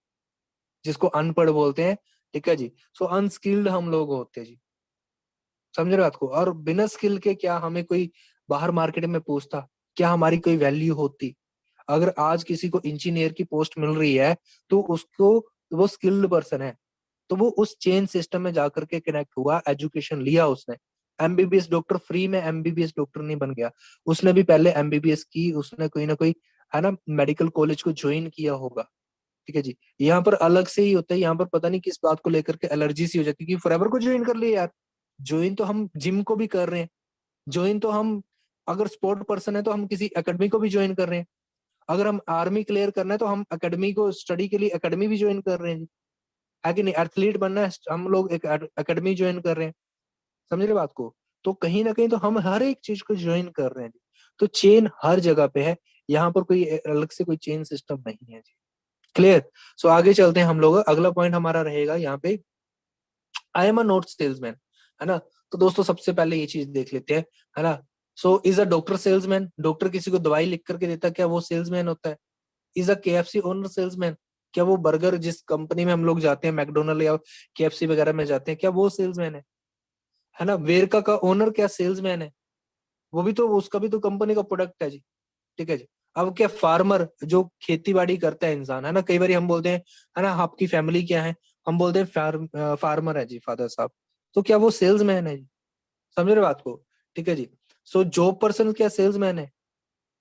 जिसको अनपढ़ बोलते हैं, ठीक है जी। सो अनस्किल्ड हम लोग होते जी, समझ रहे हो बात को। और बिना स्किल के क्या हमें कोई बाहर मार्केट में पूछता, क्या हमारी कोई वैल्यू होती। अगर आज किसी को इंजीनियर की पोस्ट मिल रही है, तो उसको, वो स्किल्ड पर्सन है, तो वो उस चेन सिस्टम में जाकर के कनेक्ट हुआ, एजुकेशन लिया उसने। एमबीबीएस डॉक्टर फ्री में एमबीबीएस डॉक्टर नहीं बन गया, उसने भी पहले एमबीबीएस की, उसने कोई ना कोई, है ना, मेडिकल कॉलेज को ज्वाइन किया होगा। ठीक है जी। यहाँ पर अलग से ही होता है, यहाँ पर पता नहीं किस बात को लेकर के एलर्जी सी हो जाती है कि फॉरएवर को ज्वाइन कर लिया यार। ज्वाइन तो हम जिम को भी कर रहे हैं, ज्वाइन तो हम, अगर स्पोर्ट पर्सन है तो हम किसी एकेडमी को भी ज्वाइन कर रहे हैं, अगर हम आर्मी क्लियर करना है तो हम एकेडमी को, स्टडी के लिए एकेडमी भी ज्वाइन कर रहे हैं, है कि नहीं। एथलीट बनना है, हम लोग एक एकेडमी ज्वाइन कर रहे हैं, समझ रहे बात को। तो कहीं ना कहीं तो हम हर एक चीज को ज्वाइन कर रहे हैं जी। तो चेन हर जगह पे है, यहाँ पर कोई अलग से कोई चेन सिस्टम नहीं है जी। क्लियर। सो आगे चलते हैं हम लोग, अगला पॉइंट हमारा रहेगा यहाँ पे, I am a not salesman, है ना। तो दोस्तों सबसे पहले ये चीज देख लेते हैं, है ना। So is a doctor salesman, doctor किसी को दवाई लिख करके देता है, क्या वो सेल्समैन होता है। Is a KFC owner salesman, क्या वो बर्गर जिस कंपनी में हम लोग जाते हैं, मैकडोनल्ड या केएफसी वगैरह में जाते हैं, क्या वो सेल्समैन है ना। वेरका का ओनर क्या सेल्समैन है, वो भी तो, उसका भी तो कंपनी का प्रोडक्ट है जी। ठीक है जी। अब क्या फार्मर जो खेती बाड़ी करता है इंसान, है ना, कई बार हम बोलते हैं, है ना, आपकी फैमिली क्या है, हम बोलते हैं फार्मर है जी फादर साहब, तो क्या वो सेल्समैन है जी। समझ रहे बात को। ठीक है जी। सो जॉब पर्सन क्या सेल्समैन है।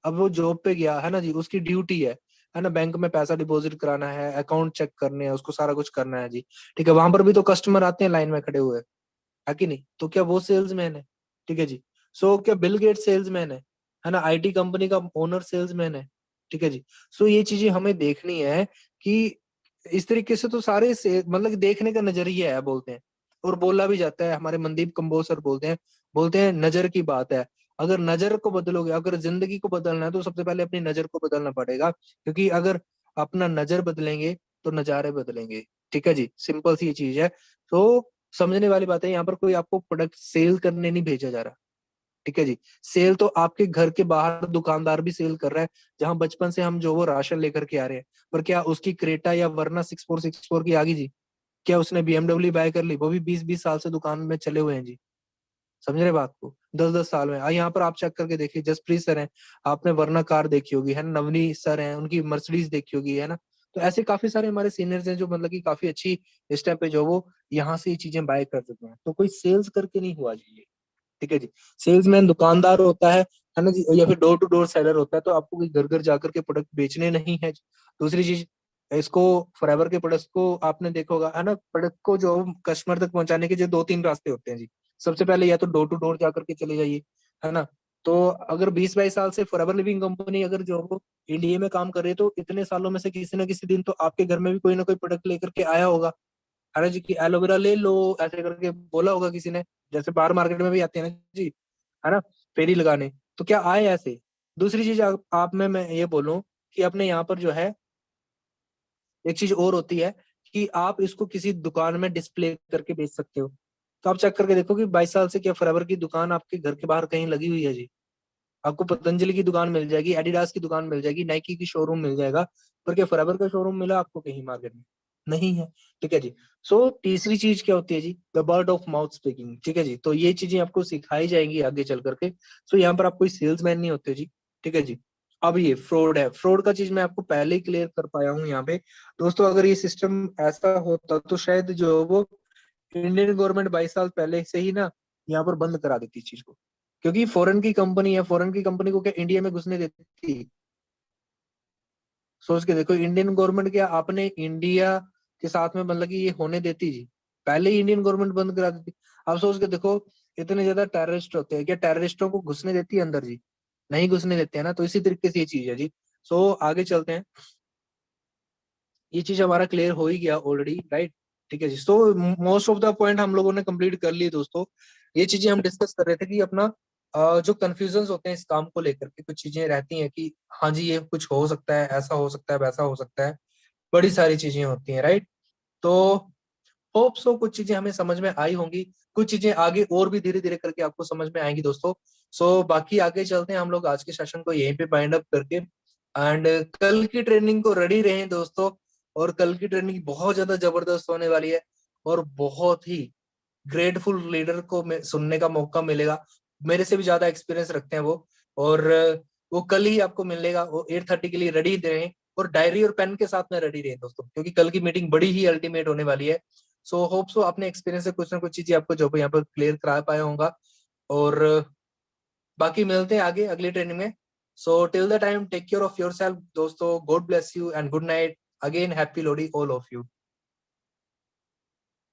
अब वो जॉब पे गया, है ना जी, उसकी ड्यूटी है ना, बैंक में पैसा डिपॉजिट कराना है, अकाउंट चेक करने हैं, उसको सारा कुछ करना है जी। ठीक है, वहां पर भी तो कस्टमर आते हैं लाइन में खड़े हुए, है कि नहीं, तो क्या वो सेल्समैन है। ठीक है जी। सो क्या बिल गेट सेल्समैन है ना, आईटी कंपनी का ओनर सेल्समैन है। ठीक है जी। सो ये चीजें हमें देखनी है कि इस तरीके से तो सारे से मतलब कि देखने का नजरिया है, बोलते हैं। और बोला भी जाता है, हमारे मनदीप कंबोज सर बोलते हैं नजर की बात है। अगर नजर को बदलोगे, अगर जिंदगी को बदलना है, तो सबसे पहले अपनी नजर को बदलना पड़ेगा, क्योंकि अगर अपना नजर बदलेंगे तो नजारे बदलेंगे। ठीक है जी, सिंपल सी ये चीज है। तो समझने वाली बात है, यहाँ पर कोई आपको प्रोडक्ट सेल करने नहीं भेजा जा रहा। ठीक है जी। सेल तो आपके घर के बाहर दुकानदार भी सेल कर रहा है, जहां बचपन से हम जो वो राशन लेकर के आ रहे हैं, पर क्या उसकी क्रेटा या वरना 6464 की आ गई जी। क्या उसने बीएमडब्ल्यू बाय कर ली, वो भी 20-20 साल से दुकान में चले हुए हैं जी। समझ रहे बात को, 10-10 साल में। यहाँ पर आप चेक करके देखिए, जसप्रीत सर हैं, आपने वरना कार देखी होगी, है ना, नवनी सर हैं, उनकी मर्सिडीज देखी होगी, है ना। तो ऐसे काफी सारे हमारे सीनियर्स हैं जो मतलब कि काफी अच्छी इस टाइम पे जो वो यहाँ से ये चीजें बाय कर चुके हैं। तो कोई सेल्स करके नहीं हुआ जी ये। ठीक है जी। सेल्समैन दुकानदार होता है ना जी, या फिर डोर टू डोर सेलर होता है, तो आपको कोई घर घर जाकर के प्रोडक्ट बेचने नहीं है। दूसरी चीज, इसको फॉरएवर के प्रोडक्ट्स को आपने देखा होगा, है ना, प्रोडक्ट को जो कस्टमर तक पहुंचाने के जो 2-3 रास्ते होते हैं जी। सबसे पहले या तो डोर टू डोर जाकर के चले जाइए, है ना। तो अगर 20-22 साल से फॉरएवर लिविंग कंपनी अगर जो वो इंडिया में काम कर रही है, तो इतने सालों में से किसी ना किसी दिन तो आपके घर में भी कोई ना कोई प्रोडक्ट लेकर के आया होगा, है ना जी, कि एलोवेरा ले लो, ऐसे करके बोला होगा किसी ने, जैसे बाहर मार्केट में भी आते हैं ना जी, है ना, फेरी लगाने। तो क्या आए ऐसे। दूसरी चीज, आप में मैं ये बोलूं कि अपने यहाँ पर जो है एक चीज और होती है, कि आप इसको किसी दुकान में डिस्प्ले करके बेच सकते हो। तो आप चेक करके देखो कि 22 साल से क्या फॉरएवर की दुकान आपके घर के बाहर कहीं लगी हुई है जी? आपको पतंजलि की दुकान मिल जाएगी, एडिडास की दुकान मिल जाएगी, नाइकी की शोरूम मिल जाएगा, पर क्या फॉरएवर का शोरूम मिला आपको कहीं मार्केट में? नहीं है। ठीक है जी। सो तीसरी चीज क्या होती है जी? The word of mouth speaking. ठीक है जी, तो ये चीजें आपको सिखाई जाएंगी आगे चल करके। सो यहाँ पर आप कोई सेल्समैन नहीं होते जी। ठीक है जी। अब ये फ्रॉड है, फ्रॉड का चीज मैं आपको पहले ही क्लियर कर पाया हूँ यहाँ पे। दोस्तों अगर ये सिस्टम ऐसा होता तो शायद जो वो इंडियन गवर्नमेंट 22 साल पहले से ही ना यहाँ पर बंद करा देती चीज को, क्योंकि फॉरेन की कंपनी है, फॉरेन की कंपनी को क्या इंडिया में घुसने देती? सोच के देखो, इंडियन गवर्नमेंट क्या आपने इंडिया के साथ में मतलब कि ये होने देती जी? पहले ही इंडियन गवर्नमेंट बंद करा देती। आप सोच के देखो, इतने ज्यादा टेररिस्ट होते हैं, क्या टेररिस्टों को घुसने देती है अंदर जी? नहीं घुसने देते हैं ना। तो इसी तरीके से ये चीज है जी। सो आगे चलते हैं। ये चीज हमारा क्लियर हो ही गया ऑलरेडी, राइट? ठीक है जी। So most of the point हम लोगों ने कंप्लीट कर लिए दोस्तों। ये चीजें हम डिस्कस कर रहे थे कि अपना जो कंफ्यूजन होते हैं इस काम को लेकर के, कुछ चीजें रहती हैं कि हाँ जी ये कुछ हो सकता है, ऐसा हो सकता है, वैसा हो सकता है, बड़ी सारी चीजें होती हैं, राइट? तो होप सो कुछ चीजें हमें समझ में आई होंगी, कुछ चीजें आगे और भी धीरे धीरे करके आपको समझ में आएंगी दोस्तों। सो बाकी आगे चलते हैं हम लोग आज के सेशन को यहीं पे बाइंड अप करके, एंड कल की ट्रेनिंग को रेडी रहें दोस्तों। और कल की ट्रेनिंग बहुत ज्यादा जबरदस्त होने वाली है, और बहुत ही ग्रेटफुल लीडर को सुनने का मौका मिलेगा। मेरे से भी ज्यादा एक्सपीरियंस रखते हैं वो, और वो कल ही आपको मिलेगा। वो 8:30 के लिए रेडी रहें, और डायरी और पेन के साथ में रेडी रहें दोस्तों, क्योंकि कल की मीटिंग बड़ी ही अल्टीमेट होने वाली है। सो होप सो अपने एक्सपीरियंस से कुछ ना कुछ चीजें आपको जो यहाँ पर क्लियर करा पाया होगा। और बाकी मिलते हैं आगे अगली ट्रेनिंग में। So till the time take care of yourself दोस्तों, God bless you and good night. Again happy Lohri all of you.